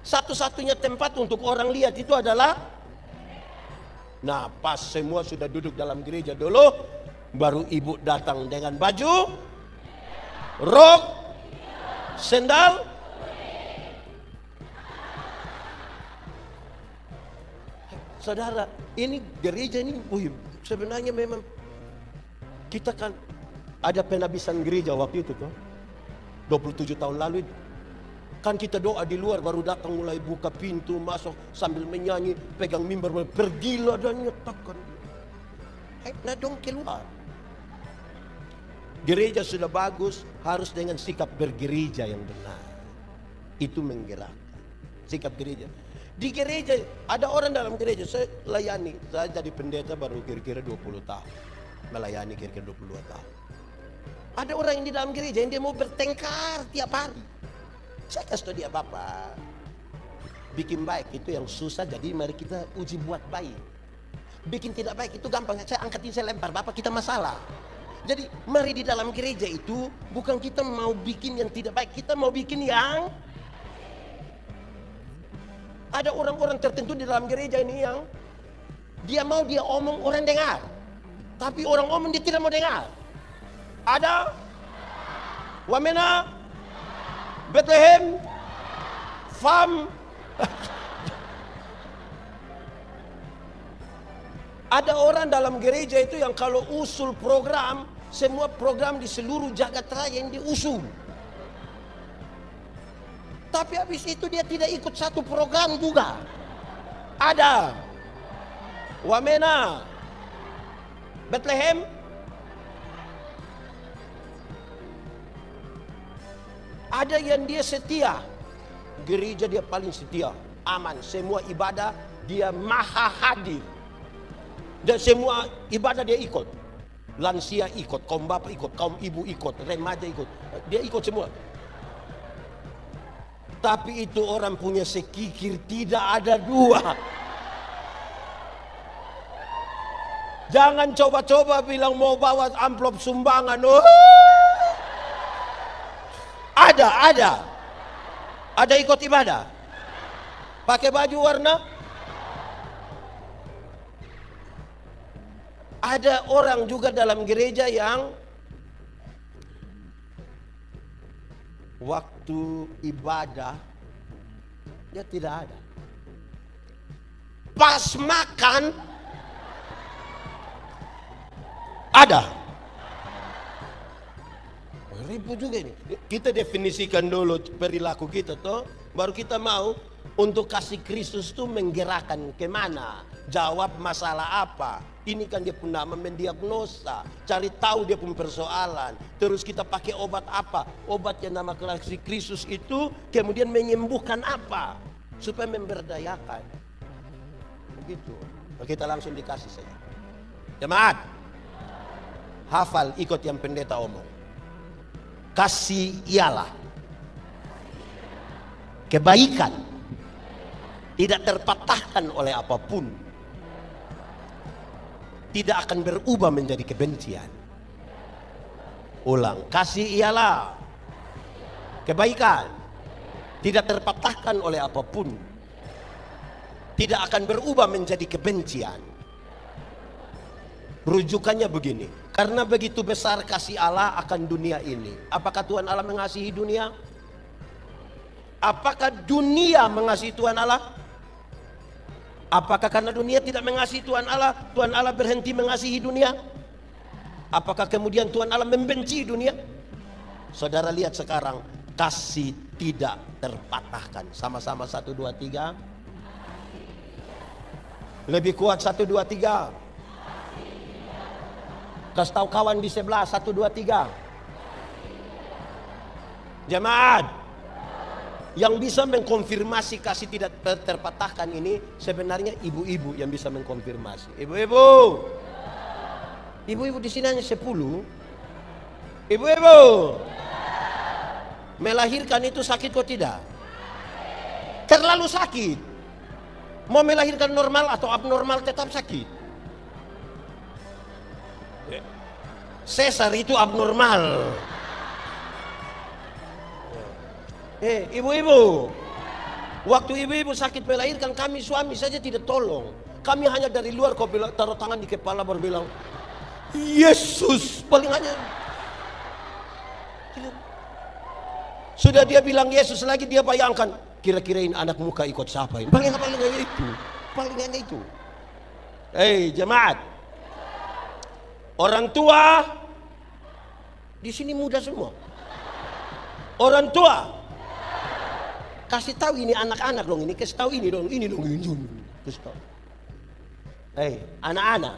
Speaker 1: Satu-satunya tempat untuk orang lihat itu adalah, nah pas semua sudah duduk dalam gereja dulu, baru ibu datang dengan baju, rok, sendal. Saudara, ini gereja ini, sebenarnya memang kita kan ada penabisan gereja waktu itu tuh, 27 tahun lalu. Kan kita doa di luar, baru datang mulai buka pintu, masuk sambil menyanyi, pegang mimbar, pergilah dan nyatakan. Nah dong keluar. Gereja sudah bagus, harus dengan sikap bergereja yang benar. Itu menggerakkan sikap gereja. Di gereja, ada orang dalam gereja, saya layani, saya jadi pendeta baru kira-kira 20 tahun. Melayani kira-kira 22 tahun. Ada orang yang di dalam gereja yang dia mau bertengkar tiap hari. Saya kasih tahu dia, Bapak, bikin baik itu yang susah, jadi mari kita uji buat baik. Bikin tidak baik itu gampang, saya angkatin, saya lempar, Bapak kita masalah. Jadi mari di dalam gereja itu bukan kita mau bikin yang tidak baik, kita mau bikin yang... Ada orang-orang tertentu di dalam gereja ini yang dia mau dia omong orang dengar, tapi orang omong dia tidak mau dengar. Ada Wamena, Bethlehem, Farm. Ada orang dalam gereja itu yang kalau usul program, semua program di seluruh jagat raya yang diusul. Tapi habis itu dia tidak ikut satu program juga. Ada Wamena, Bethlehem, ada yang dia setia. Gereja dia paling setia, aman, semua ibadah dia maha hadir. Dan semua ibadah dia ikut. Lansia ikut, kaum bapak ikut, kaum ibu ikut, remaja ikut. Dia ikut semua. Tapi itu orang punya sekikir, tidak ada dua. Jangan coba-coba bilang mau bawa amplop sumbangan. Oh. Ada ikut ibadah. Pakai baju warna. Ada orang juga dalam gereja yang waktu ibadah dia tidak ada. Pas makan ada. Ribut juga ini. Kita definisikan dulu perilaku kita toh, baru kita mau untuk kasih Kristus tuh menggerakkan kemana, jawab masalah apa. Ini kan dia pun nama mendiagnosa, cari tahu dia pun persoalan. Terus kita pakai obat apa? Obat yang nama kasih Kristus itu kemudian menyembuhkan apa? Supaya memberdayakan. Begitu. Kita langsung dikasih saja. Jemaat, hafal, ikut yang pendeta omong. Kasih ialah kebaikan, tidak terpatahkan oleh apapun, tidak akan berubah menjadi kebencian. Ulang, kasih ialah kebaikan, tidak terpatahkan oleh apapun, tidak akan berubah menjadi kebencian. Rujukannya begini, karena begitu besar kasih Allah akan dunia ini. Apakah Tuhan Allah mengasihi dunia? Apakah dunia mengasihi Tuhan Allah? Apakah karena dunia tidak mengasihi Tuhan Allah berhenti mengasihi dunia? Apakah kemudian Tuhan Allah membenci dunia? Saudara lihat sekarang, kasih tidak terpatahkan. Sama-sama 1, 2, 3. Lebih kuat 1, 2, 3. Kasih tahu kawan di sebelah 1, 2, 3. Jemaat, yang bisa mengkonfirmasi kasih tidak terpatahkan ini sebenarnya ibu-ibu yang bisa mengkonfirmasi. Ibu-ibu di sini hanya 10. Ibu-ibu, melahirkan itu sakit kok tidak? Terlalu sakit. Mau melahirkan normal atau abnormal tetap sakit. Sesar itu abnormal. Ibu-ibu, waktu ibu-ibu sakit melahirkan, kami suami saja tidak tolong. Kami hanya dari luar kau bilang, taruh tangan di kepala baru bilang Yesus, paling hanya. Sudah dia bilang Yesus lagi, dia bayangkan kira-kira ini anak muka ikut siapa ini. Paling hanya itu. Jemaat, orang tua di sini muda semua. Orang tua kasih tahu ini anak-anak dong, ini kasih tahu ini dong, ini kasih tahu. Anak-anak,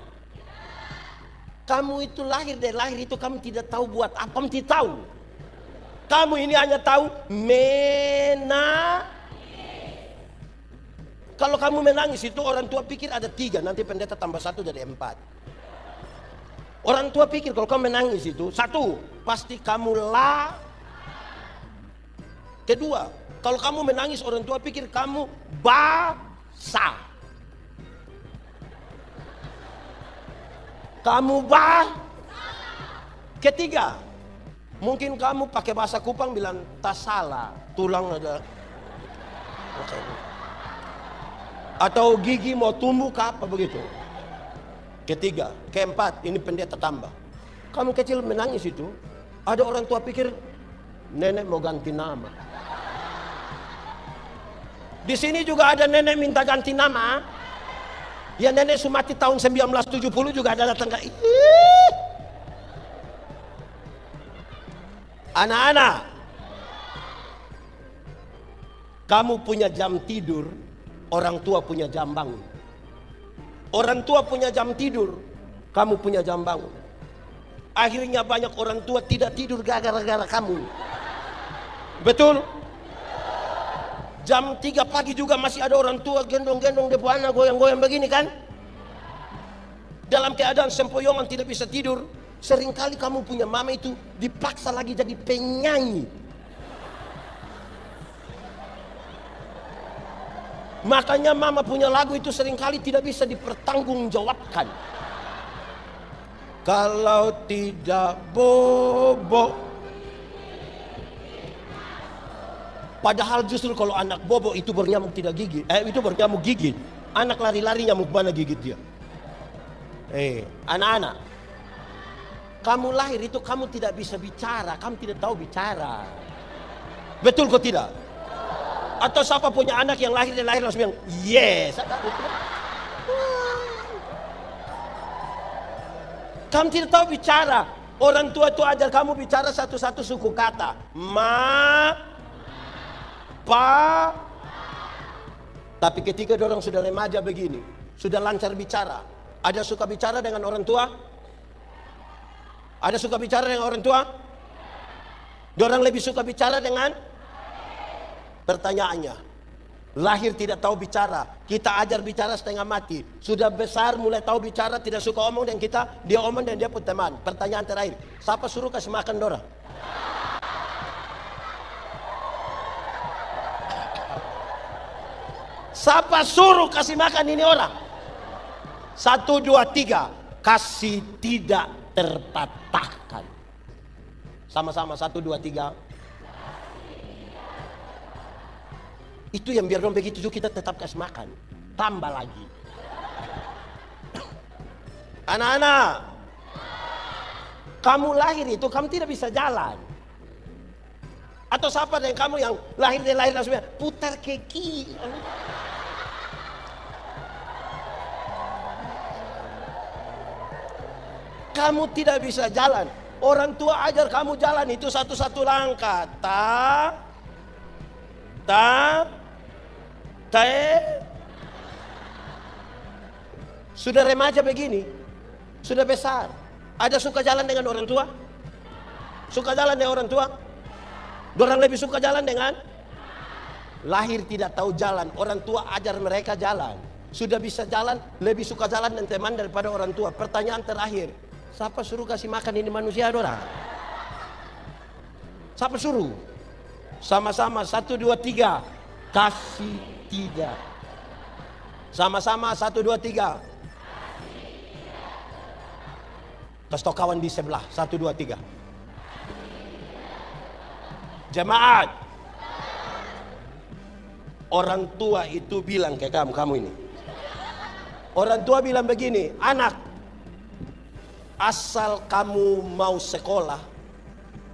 Speaker 1: kamu itu lahir dari lahir itu kamu tidak tahu buat apa, kamu tidak tahu. Kamu ini hanya tahu Kalau kamu menangis itu orang tua pikir ada 3, nanti pendeta tambah 1 jadi 4. Orang tua pikir kalau kamu menangis itu 1, pasti kamu lah. Kedua, kalau kamu menangis orang tua pikir kamu basah. Kamu Ketiga, mungkin kamu pakai bahasa Kupang bilang tak salah, tulang ada. Atau gigi mau tumbuh ke apa begitu. Ketiga, keempat, ini pendeta tambah. Kamu kecil menangis itu, ada orang tua pikir nenek mau ganti nama. Di sini juga ada nenek minta ganti nama. Ya nenek Sumati tahun 1970 juga ada datang ke. Anak-anak, kamu punya jam tidur, orang tua punya jam bangun. Orang tua punya jam tidur, kamu punya jam bangun. Akhirnya banyak orang tua tidak tidur gara-gara kamu. Betul? Jam 3 pagi juga masih ada orang tua gendong-gendong depo anak goyang-goyang begini kan? Dalam keadaan sempoyongan tidak bisa tidur. Seringkali kamu punya mama itu dipaksa lagi jadi penyanyi. Makanya mama punya lagu itu seringkali tidak bisa dipertanggungjawabkan. Kalau tidak bobo. Padahal justru kalau anak bobo itu bernyamuk tidak gigit. Itu bernyamuk gigit. Anak lari-lari nyamuk mana gigit dia. Anak-anak. Kamu lahir itu kamu tidak bisa bicara. Kamu tidak tahu bicara. Betul kok tidak? Atau siapa punya anak yang lahir langsung bilang yes. Kamu tidak tahu bicara. Orang tua itu ajar kamu bicara satu-satu suku kata. Ma, pa. Tapi ketika orang sudah remaja begini, sudah lancar bicara, ada suka bicara dengan orang tua? Ada suka bicara dengan orang tua? Orang lebih suka bicara dengan? Pertanyaannya, lahir tidak tahu bicara, kita ajar bicara setengah mati. Sudah besar mulai tahu bicara, tidak suka omong dan dia omong dan dia pun teman. Pertanyaan terakhir, siapa suruh kasih makan Dora? Siapa suruh kasih makan ini orang? 1, 2, 3, kasih tidak terpatahkan. Sama-sama 1, 2, 3. Itu yang biar dong begitu juga kita tetap kasih makan. Tambah lagi. Anak-anak, kamu lahir itu kamu tidak bisa jalan. Atau siapa dengan kamu yang lahir langsung putar kaki. Kamu tidak bisa jalan. Orang tua ajar kamu jalan itu satu-satu langkah. Sudah remaja begini, sudah besar. Ada suka jalan dengan orang tua? Suka jalan dengan orang tua? Orang lebih suka jalan dengan? Lahir tidak tahu jalan, orang tua ajar mereka jalan. Sudah bisa jalan, lebih suka jalan dengan teman daripada orang tua. Pertanyaan terakhir, siapa suruh kasih makan ini manusia Dora? Siapa suruh? Sama-sama 1, 2, 3, kasih tidak. Sama-sama 1, 2, 3. Kasih tau kawan di sebelah 1, 2, 3. Jemaat, orang tua itu bilang kayak kamu ini. Orang tua bilang begini, anak, asal kamu mau sekolah,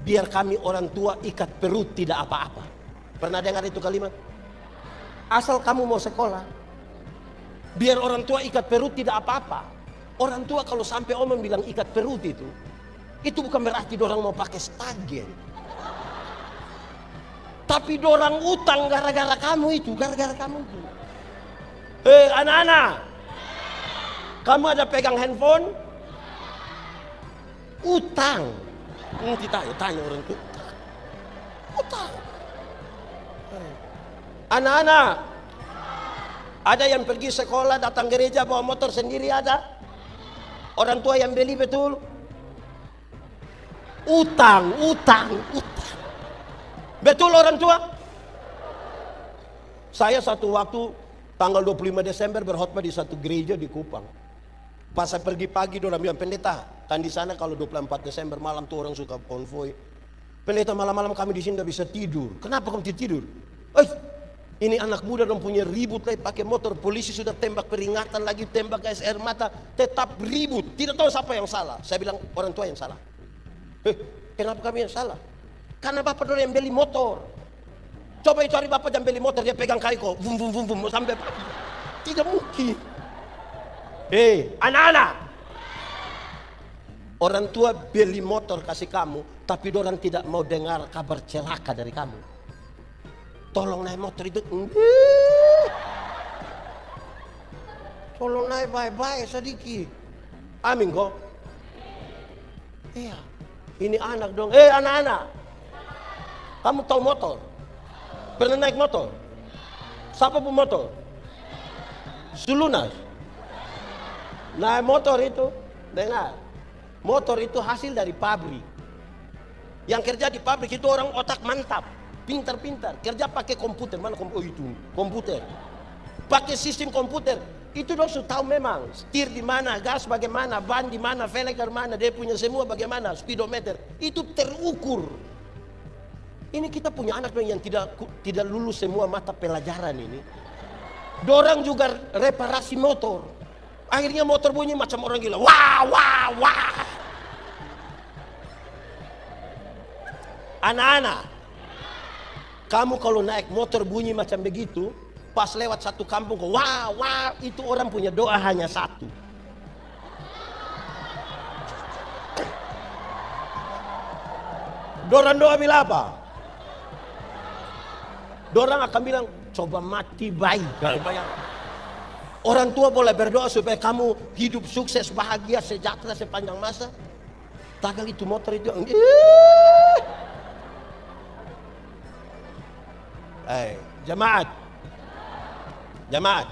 Speaker 1: biar kami orang tua ikat perut tidak apa-apa. Pernah dengar itu kalimat? Asal kamu mau sekolah, biar orang tua ikat perut tidak apa-apa. Orang tua kalau sampai omong bilang ikat perut itu bukan berarti dorang mau pakai stagen. Tapi dorang utang gara-gara kamu itu, gara-gara kamu itu. Anak-anak, kamu ada pegang handphone? Utang. Tanya orang itu. Utang. Anak-anak, Ada yang pergi sekolah, datang gereja bawa motor sendiri ada. Orang tua yang beli betul. Utang. Betul orang tua? Saya satu waktu tanggal 25 Desember berkhotbah di satu gereja di Kupang. Pas saya pergi pagi, orang bilang, pendeta, kan di sana kalau 24 Desember malam tuh orang suka konvoy. Pendeta, malam-malam kami di sini nggak bisa tidur. Kenapa kamu tidur? Ini anak muda dong punya ribut lagi pakai motor. Polisi sudah tembak peringatan lagi, tembak gas air mata, tetap ribut. Tidak tahu siapa yang salah. Saya bilang orang tua yang salah. Kenapa kami yang salah? Karena bapak dulu yang beli motor. Coba itu hari bapak yang beli motor, dia pegang kayu kok, vum sampai pagi. Tidak mungkin. Anak-anak, orang tua beli motor kasih kamu, tapi orang tidak mau dengar kabar celaka dari kamu. Tolong naik motor itu. Tolong naik baik-baik sedikit. Amin kok. Iya. Ini anak dong. Anak-anak. Kamu tahu motor? Pernah naik motor? Siapa pun motor? Sulunas. Naik motor itu, dengar. Motor itu hasil dari pabrik. Yang kerja di pabrik itu orang otak mantap. Pintar-pintar, kerja pakai komputer. Mana itu komputer. Pakai sistem komputer. Itu dong sudah tahu memang setir di mana, gas bagaimana, ban di mana, velg di mana, dia punya semua bagaimana, speedometer. Itu terukur. Ini kita punya anak yang tidak lulus semua mata pelajaran ini. Dorang juga reparasi motor. Akhirnya motor bunyi macam orang gila. Wah. Anak-anak, kamu kalau naik motor bunyi macam begitu, pas lewat satu kampung, wah, itu orang punya doa hanya satu. Dorang doa bilang apa? Dorang akan bilang, coba mati baik. Orang tua boleh berdoa supaya kamu hidup sukses, bahagia, sejahtera sepanjang masa. Tagal itu motor itu. Jemaat.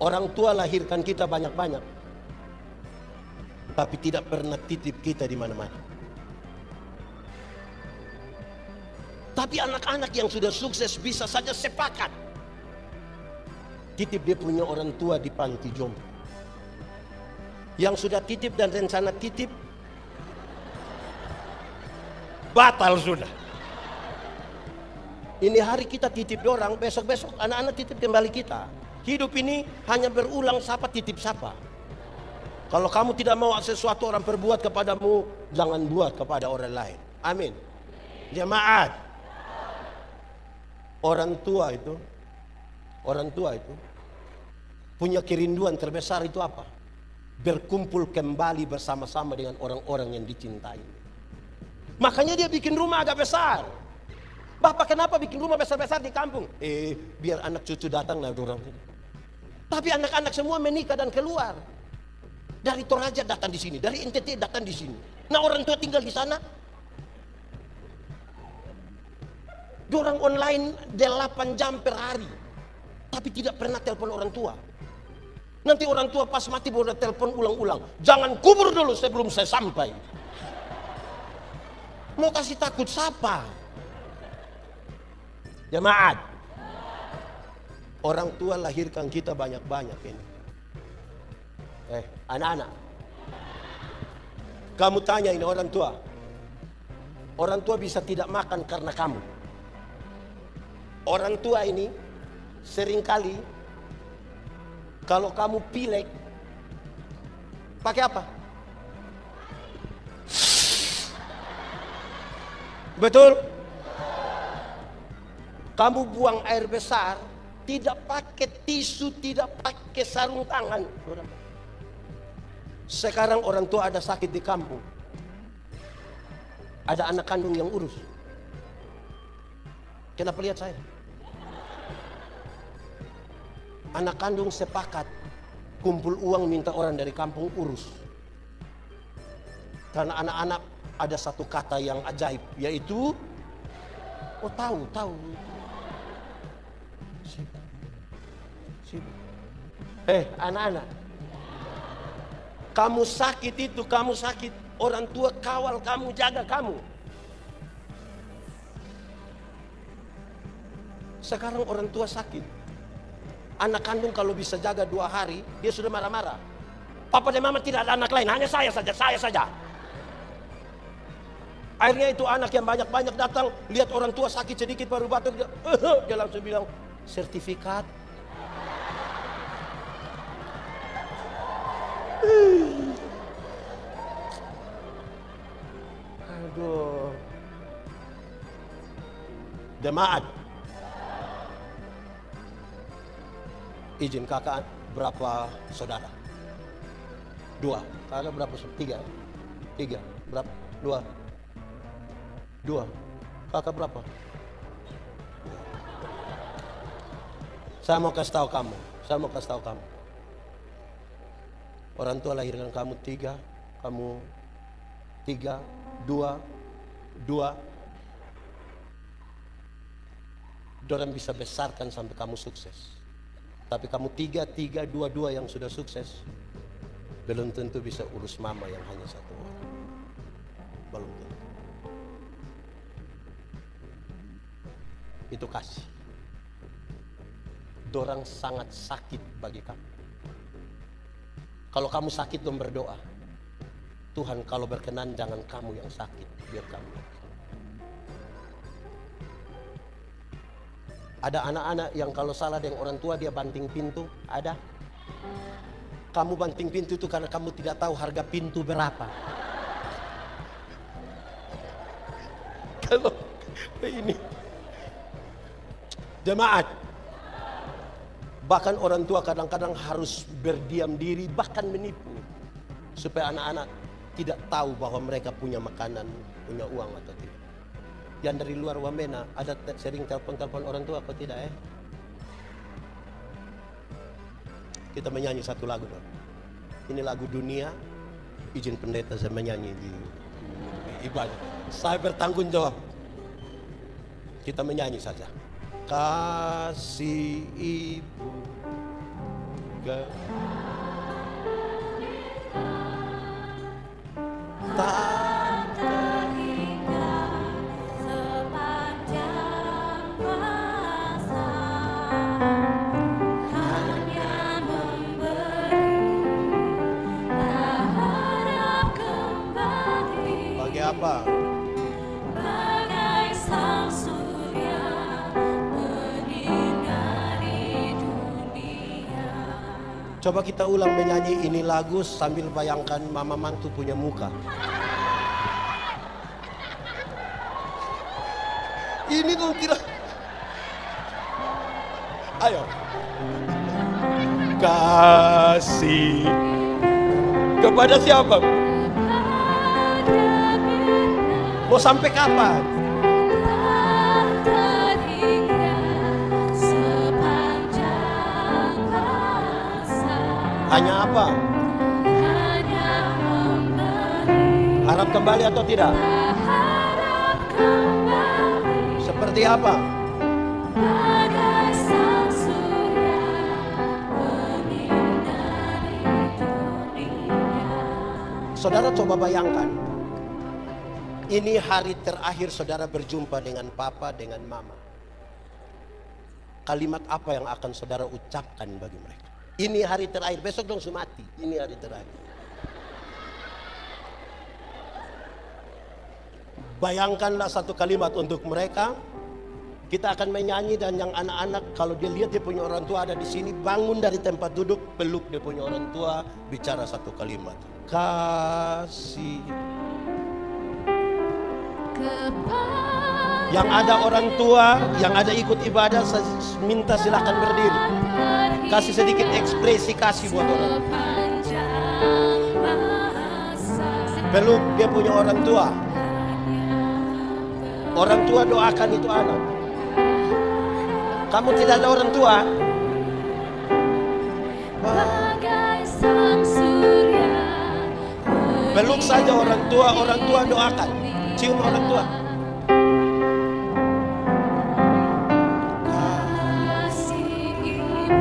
Speaker 1: Orang tua lahirkan kita banyak-banyak, tapi tidak pernah titip kita di mana-mana. Tapi anak-anak yang sudah sukses bisa saja sepakat titip dia punya orang tua di panti jompo. Yang sudah titip dan rencana titip batal sudah. Ini hari kita titip orang, besok-besok anak-anak titip kembali kita. Hidup ini hanya berulang, siapa titip siapa. Kalau kamu tidak mau sesuatu orang perbuat kepadamu, jangan buat kepada orang lain. Amin. Jemaat. Orang tua itu punya kerinduan terbesar itu apa? Berkumpul kembali bersama-sama dengan orang-orang yang dicintai. Makanya dia bikin rumah agak besar. Bapak kenapa bikin rumah besar-besar di kampung? Biar anak cucu datang lah dorang. Tapi anak-anak semua menikah dan keluar. Dari Toraja datang di sini, dari NTT datang di sini. Nah orang tua tinggal di sana. Dorang online 8 jam per hari. Tapi tidak pernah telepon orang tua. Nanti orang tua pas mati baru telepon ulang-ulang. Jangan kubur dulu sebelum saya sampai. Mau kasih takut siapa? Jemaat. Orang tua lahirkan kita banyak-banyak ini. Anak-anak. Kamu tanya ini orang tua. Orang tua bisa tidak makan karena kamu. Orang tua ini seringkali kalau kamu pilek pakai apa? Betul? Kamu buang air besar tidak pakai tisu, tidak pakai sarung tangan. Sekarang orang tua ada sakit di kampung. Ada anak kandung yang urus. Kenapa lihat saya? Anak kandung sepakat kumpul uang minta orang dari kampung urus. Karena anak-anak ada satu kata yang ajaib, yaitu tahu. Sibuk. Anak-anak. Kamu sakit itu, kamu sakit. Orang tua kawal kamu, jaga kamu. Sekarang orang tua sakit. Anak kandung kalau bisa jaga 2 hari, dia sudah marah-marah. Papa dan mama tidak ada anak lain, hanya saya saja. Akhirnya itu anak yang banyak-banyak datang, lihat orang tua sakit sedikit baru batuk, dia langsung bilang, sertifikat. Aduh. Jemaat. Izin kakak berapa saudara? 2. Kakak berapa? 3. 3. Berapa? 2. 2. Kakak berapa? Saya mau kasih tahu kamu. Orang tua lahirkan kamu 3, kamu 3, 2. Dorang bisa besarkan sampai kamu sukses. Tapi kamu 3, 2 yang sudah sukses, belum tentu bisa urus mama yang hanya 1 orang. Belum tentu. Itu kasih. Dorang sangat sakit bagi kamu. Kalau kamu sakit, dong berdoa. Tuhan, kalau berkenan jangan kamu yang sakit, biar kamu. Ada anak-anak yang kalau salah dengan orang tua dia banting pintu, ada. Kamu banting pintu itu karena kamu tidak tahu harga pintu berapa. Kalau ini jemaat, bahkan orang tua kadang-kadang harus berdiam diri, bahkan menipu, supaya anak-anak tidak tahu bahwa mereka punya makanan, punya uang atau tidak. Yang dari luar Wamena ada sering telepon orang tua atau tidak ya? Kita menyanyi satu lagu dong. Ini lagu dunia, izin pendeta saya menyanyi di ibadah. Saya bertanggung jawab. Kita menyanyi saja. Kasih ibu tak
Speaker 2: terhingga sepanjang masa, hanya memberi, tak harap kembali.
Speaker 1: bagi apa?
Speaker 2: Bagai sang surya menyinari dunia.
Speaker 1: Coba kita ulang menyanyi ini lagu sambil bayangkan mama mantu punya muka. Ini tuh tidak. Ayo. Kasih kepada siapa? Mau sampai kapan?
Speaker 2: Tak terhingga sepanjang masa,
Speaker 1: Hanya apa?
Speaker 2: hanya memberi,
Speaker 1: Harap kembali atau tidak?
Speaker 2: tak harap kembali.
Speaker 1: Seperti apa?
Speaker 2: Bagai sang surya menyinari dunia.
Speaker 1: Saudara coba bayangkan. Ini hari terakhir saudara berjumpa dengan papa, dengan mama. Kalimat apa yang akan saudara ucapkan bagi mereka? Ini hari terakhir, besok dong mati. Ini hari terakhir. Bayangkanlah satu kalimat untuk mereka. Kita akan menyanyi dan yang anak-anak kalau dia lihat dia punya orang tua ada di sini, bangun dari tempat duduk, peluk dia punya orang tua, bicara satu kalimat. Kasih. Yang ada orang tua, yang ada ikut ibadah, minta silakan berdiri. Kasih sedikit ekspresi kasih buat orang. Peluk dia punya orang tua. Orang tua doakan itu anak. Kamu tidak ada orang tua.
Speaker 2: Bagai sang surya
Speaker 1: Peluk saja orang tua doakan. Cium orang tua.
Speaker 2: kasih ibu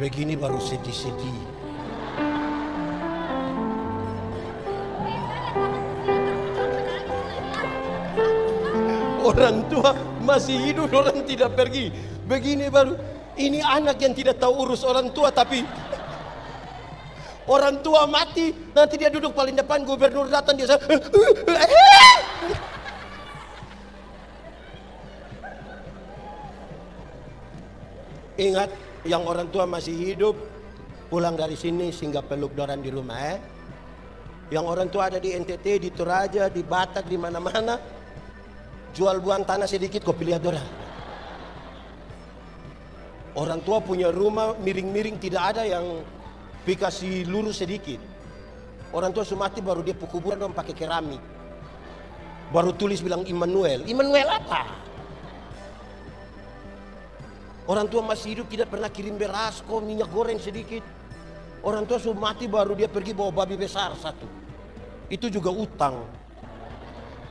Speaker 1: Begini baru sedih-sedih. Orang tua masih hidup, orang tidak pergi. Begini baru, ini anak yang tidak tahu urus orang tua, tapi orang tua mati, nanti dia duduk paling depan, gubernur datang, dia ingat, yang orang tua masih hidup, pulang dari sini singgah peluk dorang di rumah. Yang orang tua ada di NTT, di Toraja, di Batak, di mana-mana, jual buang tanah sedikit, kau pilih dorang. Orang tua punya rumah miring-miring, tidak ada yang dikasih lurus sedikit. Orang tua sumati baru dia kuburan dong pakai keramik. Baru tulis bilang Immanuel. Immanuel apa? Orang tua masih hidup tidak pernah kirim beras, kok minyak goreng sedikit. Orang tua sudah mati baru dia pergi bawa babi besar satu. Itu juga utang.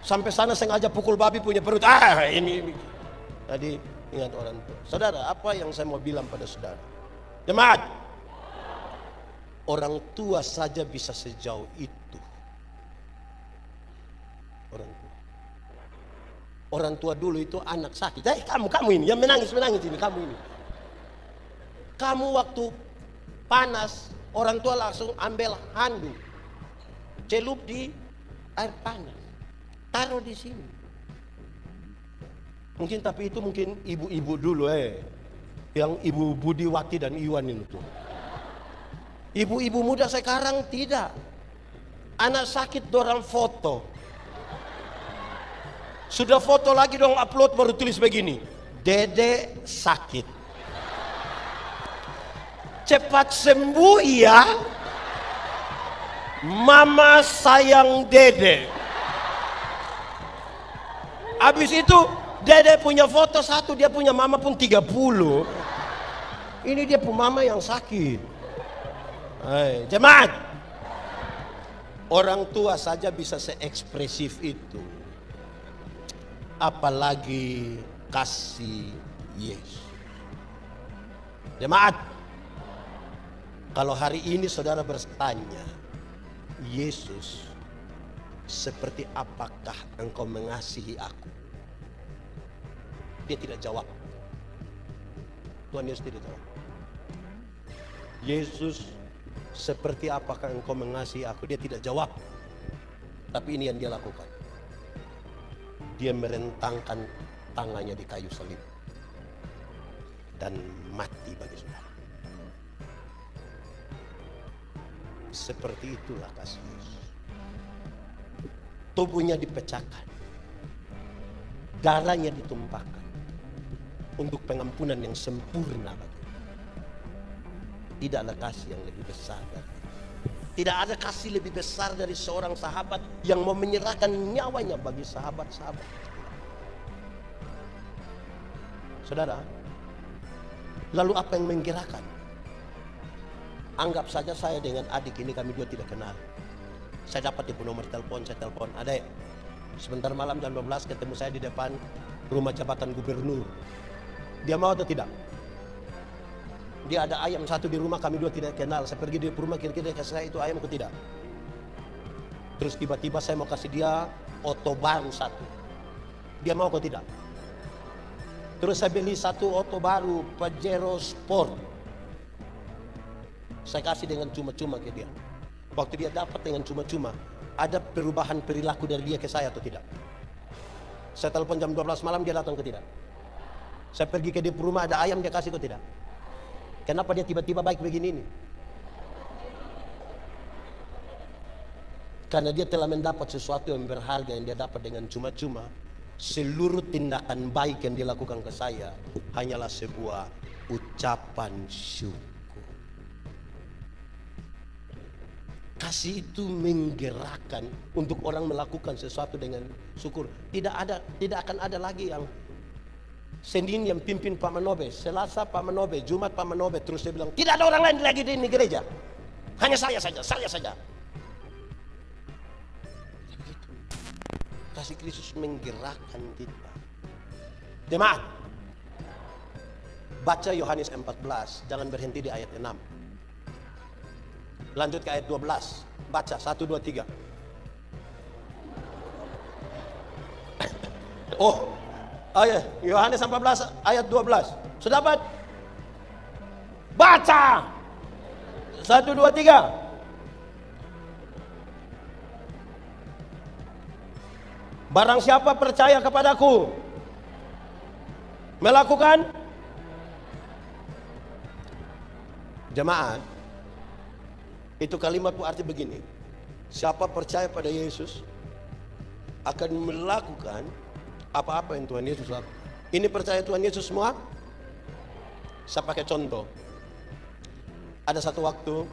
Speaker 1: Sampai sana sengaja pukul babi punya perut. Ini. Tadi ingat orang tua. Saudara, apa yang saya mau bilang pada saudara? Jemaat, orang tua saja bisa sejauh itu. Orang tua. Orang tua dulu itu anak sakit. Kamu ini yang menangis ini, kamu ini. Kamu waktu panas, orang tua langsung ambil handuk, celup di air panas, taruh di sini. Mungkin tapi itu mungkin ibu-ibu dulu yang Ibu Budiwati dan Iwan itu. Ibu-ibu muda sekarang tidak. Anak sakit dorang foto. Sudah foto lagi dong upload baru tulis begini. Dede sakit. Cepat sembuh ya. Mama sayang Dede. Habis itu Dede punya foto satu, dia punya mama pun 30. Ini dia punya mama yang sakit. Jemaat, orang tua saja bisa seekspresif itu, apalagi kasih Yesus. Jemaat, kalau hari ini saudara bertanya, Yesus, seperti apakah engkau mengasihi aku? Dia tidak jawab. Tuhan Yesus tidak jawab. Yesus, seperti apakah engkau mengasihi aku? Dia tidak jawab. Tapi ini yang dia lakukan. Dia merentangkan tangannya di kayu salib dan mati bagi saudara. Seperti itulah kasih Yesus. Tubuhnya dipecahkan, darahnya ditumpahkan untuk pengampunan yang sempurna bagi. Tidak ada kasih yang lebih besar dari itu. Tidak ada kasih lebih besar dari seorang sahabat yang mau menyerahkan nyawanya bagi sahabat-sahabat. Saudara, lalu apa yang menggerakkan? Anggap saja saya dengan adik ini, kami dua tidak kenal. Saya dapat nomor telepon, saya telepon, adek, sebentar malam jam 12 ketemu saya di depan rumah jabatan gubernur. Dia mau atau tidak? Dia ada ayam satu di rumah, kami dua tidak kenal. Saya pergi di rumah, kira-kira dia kasih saya itu ayam atau tidak? Terus tiba-tiba saya mau kasih dia oto baru satu. Dia mau atau tidak? Terus saya beli satu oto baru, Pajero Sport. Saya kasih dengan cuma-cuma ke dia. Waktu dia dapat dengan cuma-cuma, ada perubahan perilaku dari dia ke saya atau tidak? Saya telepon jam 12 malam, dia datang ke tidak? Saya pergi ke dia rumah, ada ayam, dia kasih atau tidak? Kenapa dia tiba-tiba baik begini ini? Karena dia telah mendapat sesuatu yang berharga yang dia dapat dengan cuma-cuma. Seluruh tindakan baik yang dilakukan ke saya hanyalah sebuah ucapan syukur. Kasih itu menggerakkan untuk orang melakukan sesuatu dengan syukur. Tidak akan ada lagi yang Senin yang pimpin Pak Manobe, Selasa Pak Manobe, Jumat Pak Manobe, terus dia bilang tidak ada orang lain lagi di ini gereja, hanya saya saja. Begitu. Kasih Kristus menggerakkan kita. Jemaat, Baca Yohanes 14, jangan berhenti di ayat 6. Lanjut ke ayat 12. Baca 1, 2, 3. Oh, ayat Yohanes 14 ayat 12. Sudah dapat? Baca. 1, 2, 3. Barang siapa percaya kepadaku, melakukan, jemaat, itu kalimat berarti begini. Siapa percaya pada Yesus akan melakukan apa-apa yang Tuhan Yesus lakukan. Ini percaya Tuhan Yesus semua? Saya pakai contoh. Ada satu waktu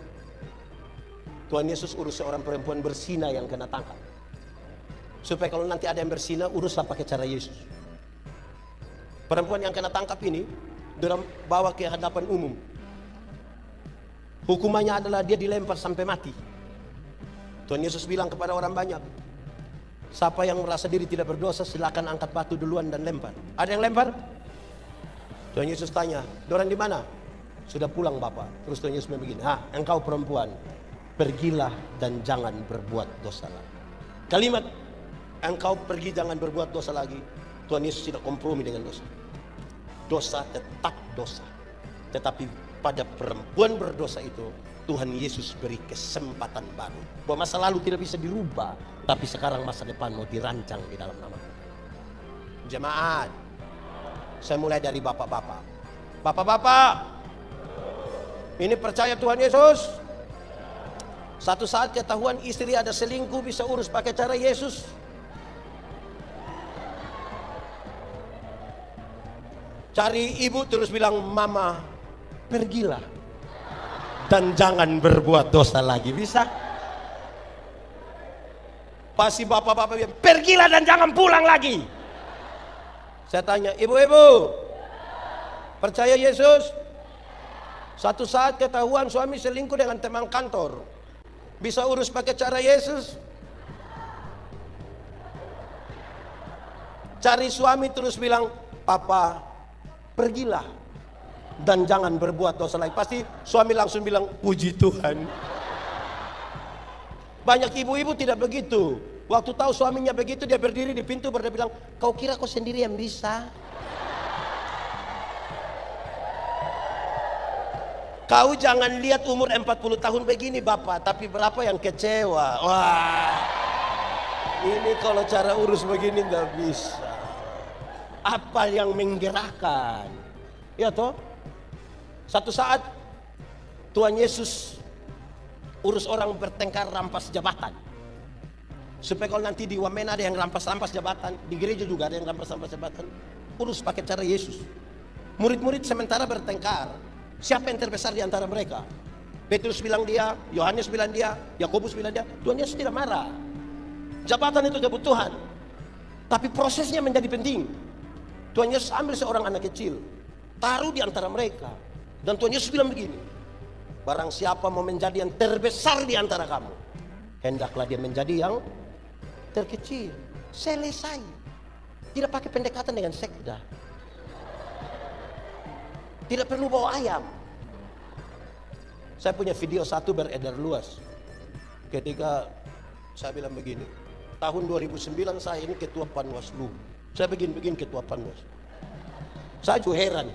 Speaker 1: Tuhan Yesus urus seorang perempuan berzina yang kena tangkap. Supaya kalau nanti ada yang berzina, uruslah pakai cara Yesus. Perempuan yang kena tangkap ini dorang bawa ke hadapan umum. Hukumannya adalah dia dilempar sampai mati. Tuhan Yesus bilang kepada orang banyak, siapa yang merasa diri tidak berdosa silakan angkat batu duluan dan lempar. Ada yang lempar? Tuhan Yesus tanya, dorang di mana? Sudah pulang Bapak. Terus Tuhan Yesus begini, engkau perempuan, pergilah dan jangan berbuat dosa lagi. Kalimat engkau pergi jangan berbuat dosa lagi, Tuhan Yesus tidak kompromi dengan dosa. Dosa tetap dosa. Tetapi pada perempuan berdosa itu Tuhan Yesus beri kesempatan baru. Bahwa masa lalu tidak bisa dirubah, tapi sekarang masa depan mau dirancang di dalam nama. Jemaat, saya mulai dari bapak-bapak. Bapak-bapak, ini percaya Tuhan Yesus? Satu saat ketahuan istri ada selingkuh, bisa urus pakai cara Yesus? Cari ibu terus bilang, mama pergilah dan jangan berbuat dosa lagi, bisa? Pasti bapak-bapak bilang, pergilah dan jangan pulang lagi. Saya tanya, ibu-ibu percaya Yesus? Satu saat ketahuan suami selingkuh dengan teman kantor, bisa urus pakai cara Yesus? Cari suami terus bilang, papa pergilah dan jangan berbuat dosa lagi. Pasti suami langsung bilang, puji Tuhan. Banyak ibu-ibu tidak begitu. Waktu tahu suaminya begitu, dia berdiri di pintu berdia bilang, kau kira kau sendiri yang bisa? Kau jangan lihat umur 40 tahun begini Bapak, tapi berapa yang kecewa. Wah, ini kalau cara urus begini nggak bisa. Apa yang menggerakkan? Ya toh? Satu saat Tuhan Yesus urus orang bertengkar rampas jabatan. Supaya kalau nanti di Wamena ada yang rampas-rampas jabatan, di gereja juga ada yang rampas-rampas jabatan, urus pakai cara Yesus. Murid-murid sementara bertengkar, siapa yang terbesar di antara mereka? Petrus bilang dia, Yohanes bilang dia, Yakobus bilang dia. Tuhan Yesus tidak marah. Jabatan itu kebutuhan, tapi prosesnya menjadi penting. Tuhan Yesus ambil seorang anak kecil, taruh di antara mereka, dan Tuhan Yesus bilang begini, barang siapa mau menjadi yang terbesar di antara kamu, hendaklah dia menjadi yang terkecil. Selesai. Tidak pakai pendekatan dengan sekda, tidak perlu bawa ayam. Saya punya video satu beredar luas ketika saya bilang begini, tahun 2009 saya ini ketua Panwaslu. Saya begini ketua Panwas. Saya juga heran.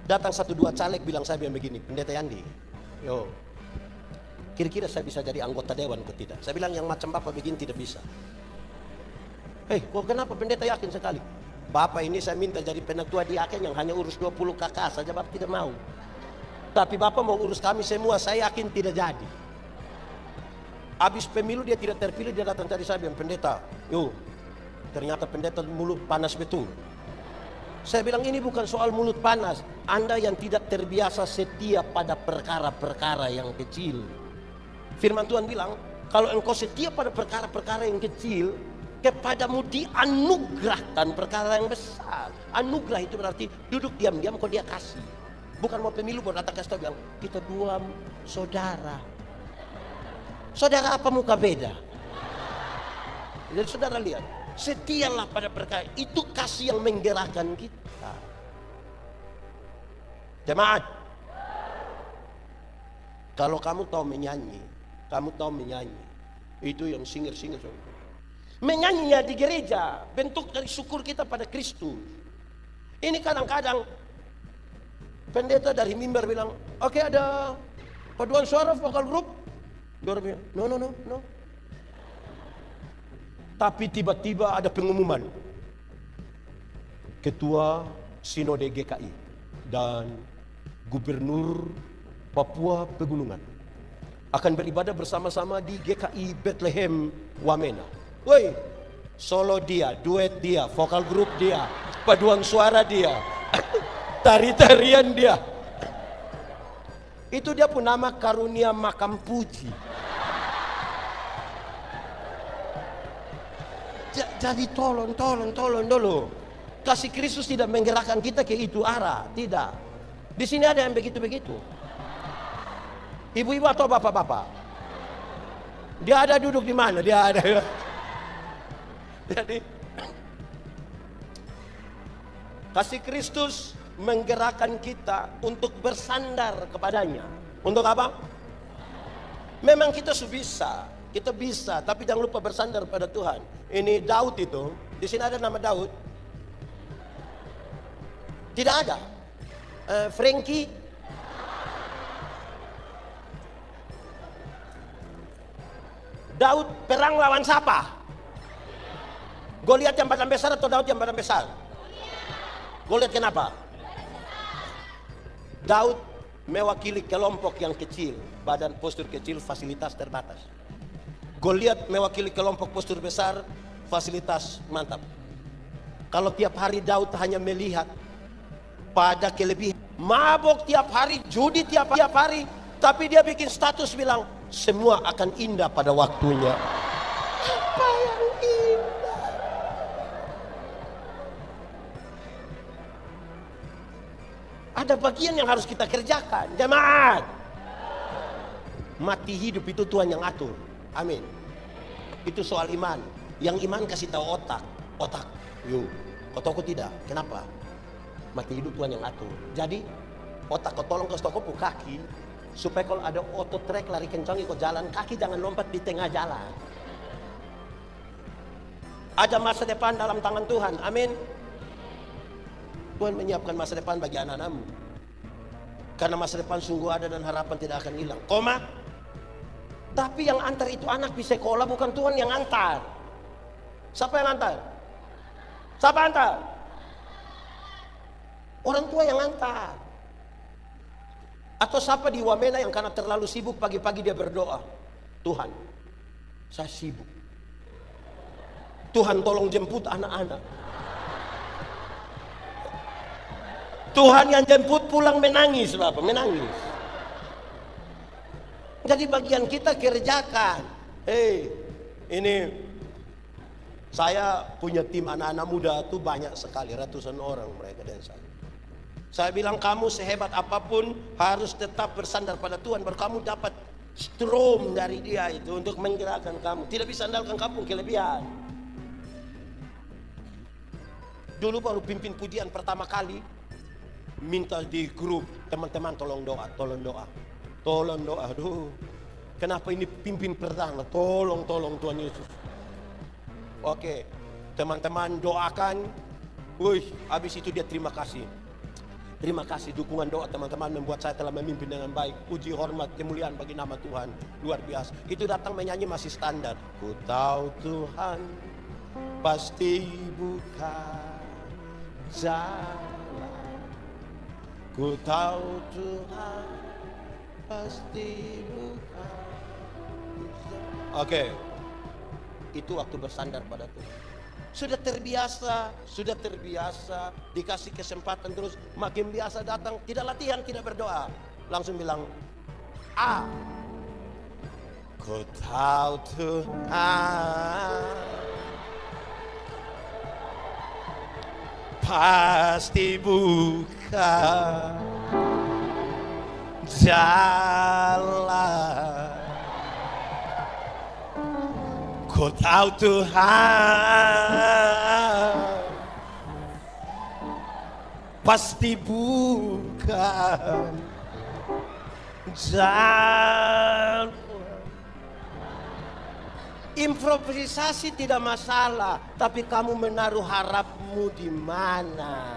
Speaker 1: Datang 1-2 caleg bilang saya bilang begini, Pendeta Yandi, yo, kira-kira saya bisa jadi anggota dewan atau tidak? Saya bilang yang macam Bapak begini tidak bisa. Kok kenapa Pendeta yakin sekali? Bapak ini saya minta jadi penatua diaken yang hanya urus 20 kakak saja, Bapak tidak mau. Tapi Bapak mau urus kami semua, saya yakin tidak jadi. Habis pemilu dia tidak terpilih, dia datang cari saya bilang, Pendeta, yo, ternyata pendeta mulut panas betul. Saya bilang ini bukan soal mulut panas, Anda yang tidak terbiasa setia pada perkara-perkara yang kecil. Firman Tuhan bilang, kalau engkau setia pada perkara-perkara yang kecil, kepadamu dianugerahkan perkara yang besar. Anugerah itu berarti duduk diam-diam kok dia kasih. Bukan mau pemilu baru datang kasih tahu bilang, kita dua saudara. Saudara apa muka beda? Jadi saudara lihat, setialah pada perkara itu, kasih yang menggerakkan kita. Jemaat, kalau kamu tahu menyanyi, itu yang singer-singer. Menyanyinya di gereja, bentuk dari syukur kita pada Kristus. Ini kadang-kadang pendeta dari mimbar bilang, oke, ada paduan suara vokal grup. Dia bilang, no. Tapi tiba-tiba ada pengumuman. Ketua Sinode GKI dan Gubernur Papua Pegunungan akan beribadah bersama-sama di GKI Bethlehem Wamena. Woi, solo dia, duet dia, vokal grup dia, paduan suara dia, tari-tarian dia. Itu dia pun nama karunia makam puji. Jadi tolong dulu. Kasih Kristus tidak menggerakkan kita ke itu arah, tidak. Di sini ada yang begitu-begitu. Ibu-ibu atau bapak-bapak? Dia ada duduk di mana? Dia ada. Jadi kasih Kristus menggerakkan kita untuk bersandar kepadanya. Untuk apa? Memang kita bisa, tapi jangan lupa bersandar pada Tuhan. Ini Daud itu, di sini ada nama Daud? Tidak ada. Frankie? Daud perang lawan siapa? Goliat yang badan besar atau Daud yang badan besar? Goliat kenapa? Daud mewakili kelompok yang kecil, badan postur kecil, fasilitas terbatas. Goliat mewakili kelompok postur besar, fasilitas mantap. Kalau tiap hari Daud hanya melihat pada kelebihan, mabok tiap hari, judi tiap hari, tapi dia bikin status bilang semua akan indah pada waktunya. Apa yang indah? Ada bagian yang harus kita kerjakan, jemaat. Mati hidup itu Tuhan yang atur. Amin. Itu soal iman. Yang iman kasih tahu otak. Yuk, kau tahu tidak? Kenapa? Mati hidup Tuhan yang atur. Jadi otak kau tolong kasih tahu kau kaki, supaya kalau ada auto track lari kencang kau jalan kaki, jangan lompat di tengah jalan. Ada masa depan dalam tangan Tuhan. Amin. Tuhan menyiapkan masa depan bagi anak-anakmu. Karena masa depan sungguh ada dan harapan tidak akan hilang. Koma. Tapi yang antar itu anak di sekolah, bukan Tuhan yang antar. Siapa yang antar? Siapa antar? Orang tua yang antar. Atau siapa di Wamena yang karena terlalu sibuk pagi-pagi dia berdoa, Tuhan, saya sibuk. Tuhan tolong jemput anak-anak. Tuhan yang jemput pulang menangis, Bapak, menangis. Jadi bagian kita kerjakan. Ini saya punya tim anak-anak muda tuh banyak sekali, ratusan orang mereka dan saya bilang kamu sehebat apapun harus tetap bersandar pada Tuhan, baru kamu dapat strom dari dia itu untuk menggerakkan kamu. Tidak bisa andalkan kamu kelebihan. Dulu baru pimpin pujian pertama kali, minta di grup teman-teman tolong doa. Aduh, kenapa ini pimpin pertama? Tolong Tuhan Yesus. Oke, teman-teman doakan. Habis itu dia terima kasih. Terima kasih dukungan doa teman-teman membuat saya telah memimpin dengan baik. Puji hormat kemuliaan bagi nama Tuhan. Luar biasa. Itu datang menyanyi masih standar. Ku tahu Tuhan pasti buka jalan. Ku tahu Tuhan pasti buka jalan. Oke. Itu waktu bersandar pada Tuhan. Sudah terbiasa dikasih kesempatan terus makin biasa datang, tidak latihan, tidak berdoa, langsung bilang ku tahu Tuhan pasti buka jalan. Ku tahu Tuhan pasti bukan jalan. Improvisasi tidak masalah, tapi kamu menaruh harapmu di mana?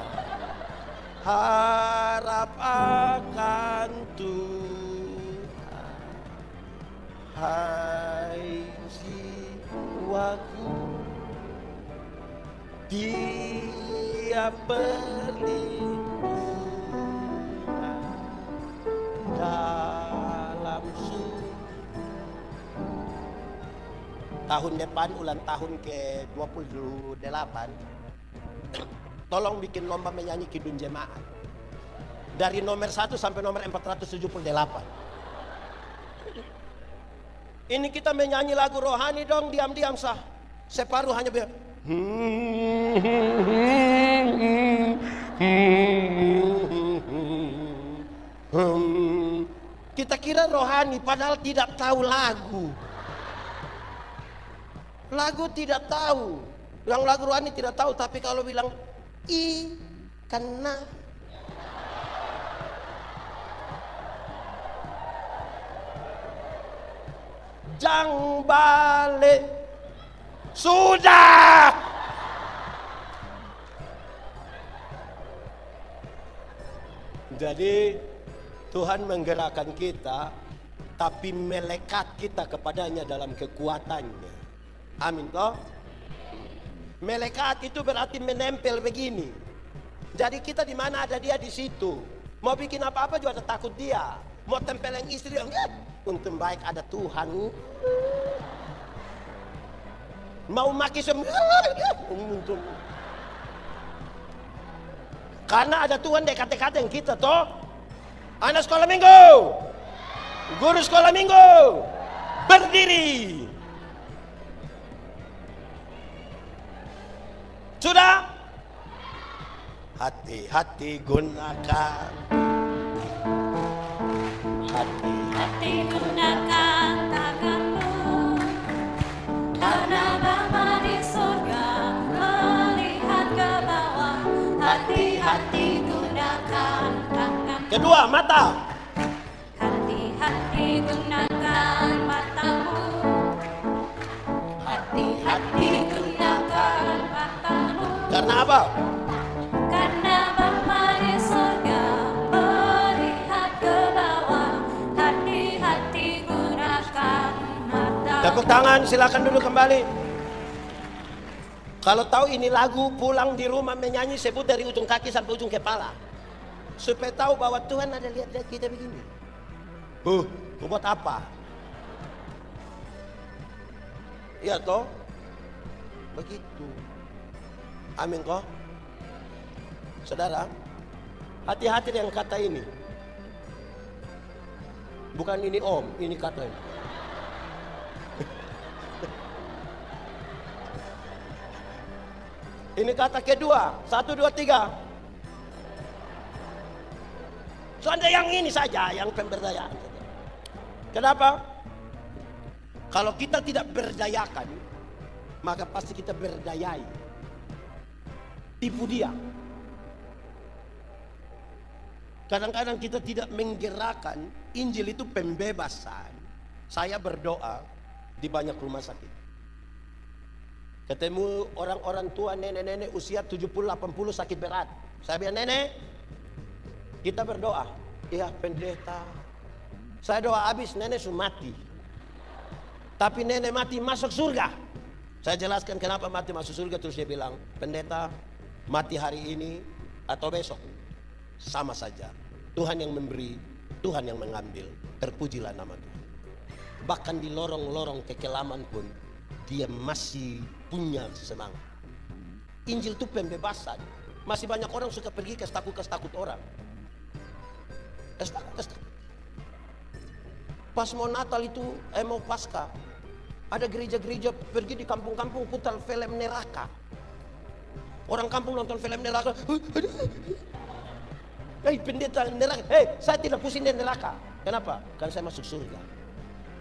Speaker 1: Harap akan Tuhan, hai jiwaku, Dia berlindungan dalam tahun depan ulang tahun ke-28. Tolong bikin lomba menyanyi Kidung Jemaat. Dari nomor 1 sampai nomor 478. Ini kita menyanyi lagu rohani dong, diam-diam sah. Separuh hanya biar. Kita kira rohani padahal tidak tahu lagu. Lagu tidak tahu. Yang lagu rohani tidak tahu, tapi kalau bilang karena jang balik sudah. Jadi Tuhan menggerakkan kita, tapi melekat kita kepadanya dalam kekuatannya. Amin toh? Melekat itu berarti menempel begini. Jadi kita di mana ada dia di situ. Mau bikin apa-apa juga ada takut dia. Mau tempeleng istri, untung baik ada Tuhan. Mau maki semua, untung. Karena ada Tuhan dekat-dekat yang kita toh. Anak sekolah minggu, guru sekolah minggu, berdiri. Sudah? Hati-hati gunakan.
Speaker 2: Hati-hati gunakan tanganmu, karena Bapa di surga melihat ke bawah. Hati-hati gunakan tanganmu.
Speaker 1: Kedua, mata.
Speaker 2: Hati-hati gunakan matamu. Hati-hati gunakan matamu.
Speaker 1: Karena apa?
Speaker 2: Karena Bapa di surga melihat ke bawah. Hati-hati gunakan matamu.
Speaker 1: Tepuk tangan, silakan duduk kembali. Kalau tahu ini lagu, pulang di rumah menyanyi, sebut dari ujung kaki sampai ujung kepala. Supaya tahu bahwa Tuhan ada lihat-lihat kita begini. Buat apa? Iya toh? Begitu. Amin kok. Saudara, hati-hati dengan kata ini. Bukan ini om, ini kata ini. Ini kata kedua, 1, 2, 3. Soalnya yang ini saja, yang pemberdayaan. Kenapa? Kalau kita tidak berdayakan, maka pasti kita berdayai. Tipu dia. Kadang-kadang kita tidak menggerakkan. Injil itu pembebasan. Saya berdoa di banyak rumah sakit. Ketemu orang-orang tua, nenek-nenek usia 70-80 sakit berat. Saya bilang, nenek, kita berdoa. Iya pendeta. Saya doa habis, nenek sudah mati. Tapi nenek mati masuk surga. Saya jelaskan kenapa mati masuk surga. Terus dia bilang, pendeta, mati hari ini atau besok sama saja. Tuhan yang memberi, Tuhan yang mengambil. Terpujilah nama Tuhan. Bahkan di lorong-lorong kekelaman pun dia masih punya semangat. Injil itu pembebasan. Masih banyak orang suka pergi ke takut orang. Kestakut. Pas mau Natal itu, mau Pasca, ada gereja-gereja pergi di kampung-kampung putar film neraka. Orang kampung nonton film neraka. Hei pendeta neraka, saya tidak pusing dengan neraka. Kenapa? Karena saya masuk surga.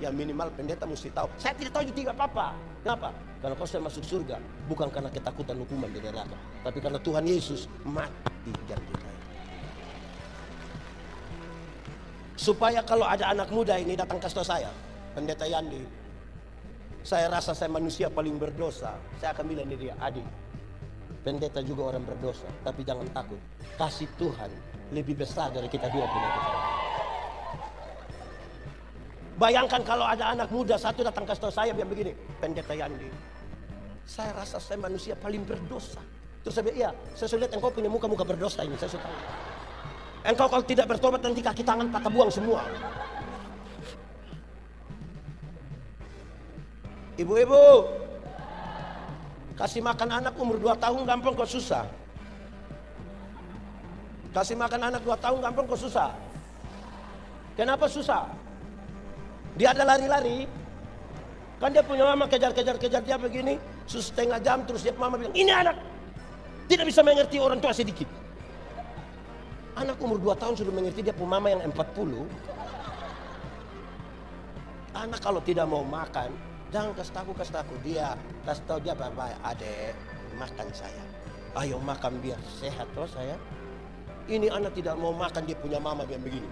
Speaker 1: Ya minimal pendeta mesti tahu. Saya tidak tahu juga apa-apa. Kenapa? Karena kalau saya masuk surga, bukan karena ketakutan hukuman di neraka, tapi karena Tuhan Yesus mati ganti saya. Supaya kalau ada anak muda ini datang ke saya, Pendeta Yandi, saya rasa saya manusia paling berdosa. Saya akan bilang dia, adik, pendeta juga orang berdosa, tapi jangan takut. Kasih Tuhan lebih besar dari kita dua punya kesalahan. Bayangkan kalau ada anak muda satu datang ke saya bilang begini, Pendeta Yandi, saya rasa saya manusia paling berdosa. Terus saya bilang, iya, saya sudah lihat engkau punya muka-muka berdosa ini, saya sudah tahu. Engkau kalau tidak bertobat nanti kaki tangan patah buang semua. Ibu-ibu, kasih makan anak umur 2 tahun gampang kok susah. Kasih makan anak 2 tahun gampang kok susah. Kenapa susah? Dia ada lari-lari. Kan dia punya mama kejar dia begini. Setengah jam terus dia mama bilang, ini anak tidak bisa mengerti orang tua sedikit. Anak umur 2 tahun sudah mengerti dia punya mama yang 40. Anak kalau tidak mau makan, jangan kasih tahu dia. Kasih tahu dia baik-baik, adek makan saya. Ayo makan biar sehat toh saya. Ini anak tidak mau makan, dia punya mama yang begini.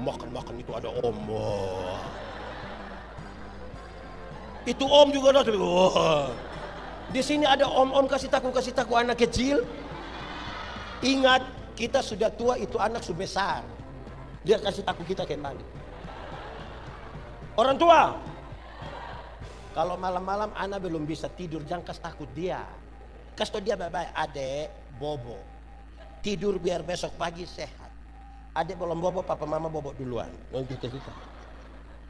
Speaker 1: Makan itu ada om. Wah. Itu om juga ada. Wah. Di sini ada om kasih tahu anak kecil. Ingat, kita sudah tua, itu anak sudah besar. Dia kasih tahu kita kembali. Orang tua, kalau malam-malam anak belum bisa tidur, jangan kasih takut dia. Kasih tahu dia baik-baik, adek bobo. Tidur biar besok pagi sehat. Adek belum bobo, papa mama bobo duluan.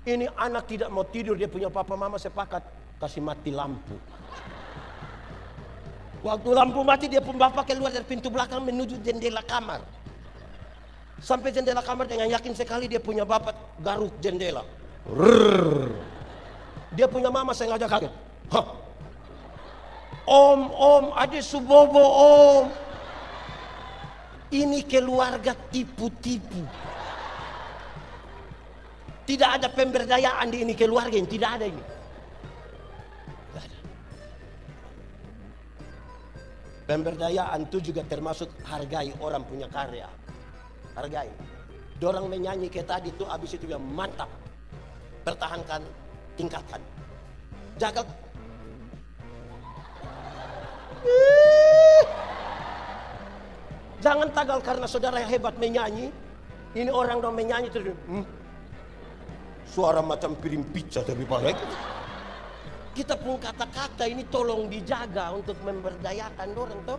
Speaker 1: Ini anak tidak mau tidur, dia punya papa mama sepakat kasih mati lampu. Waktu lampu mati dia pun bapak keluar dari pintu belakang menuju jendela kamar. Sampai jendela kamar dengan yakin sekali dia punya bapak garuk jendela. Rrrr. Dia punya mama sengaja kaget. Hah. Om, adik subobo om. Ini keluarga tipu-tipu. Tidak ada pemberdayaan di ini keluarga ini, tidak ada ini. Pemberdayaan itu juga termasuk hargai orang punya karya. Hargai. Dorang menyanyi kayak tadi itu habis itu bilang mantap. Pertahankan, tingkatkan. Jaga. Jangan tagal karena saudara yang hebat menyanyi. Ini orang dong menyanyi terus. Suara macam piring pizza tapi baik. Kita pun kata-kata ini tolong dijaga untuk memberdayakan orang toh.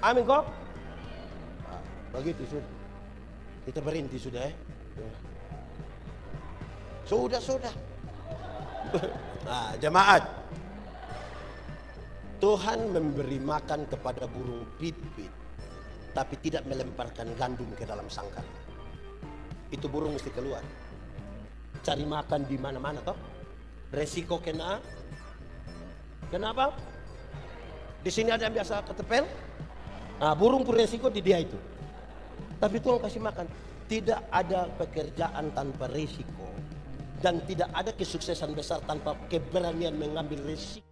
Speaker 1: Amin kok. Nah, begitu sudah. Kita berhenti sudah ya. Sudah. Nah, jemaat. Tuhan memberi makan kepada burung pipit, tapi tidak melemparkan gandum ke dalam sangkar. Itu burung mesti keluar. Cari makan di mana-mana toh. Resiko kena. Kenapa? Di sini ada yang biasa ketepel. Nah, burung pun resiko di dia itu. Tapi Tuhan kasih makan. Tidak ada pekerjaan tanpa resiko. Dan tidak ada kesuksesan besar tanpa keberanian mengambil resiko.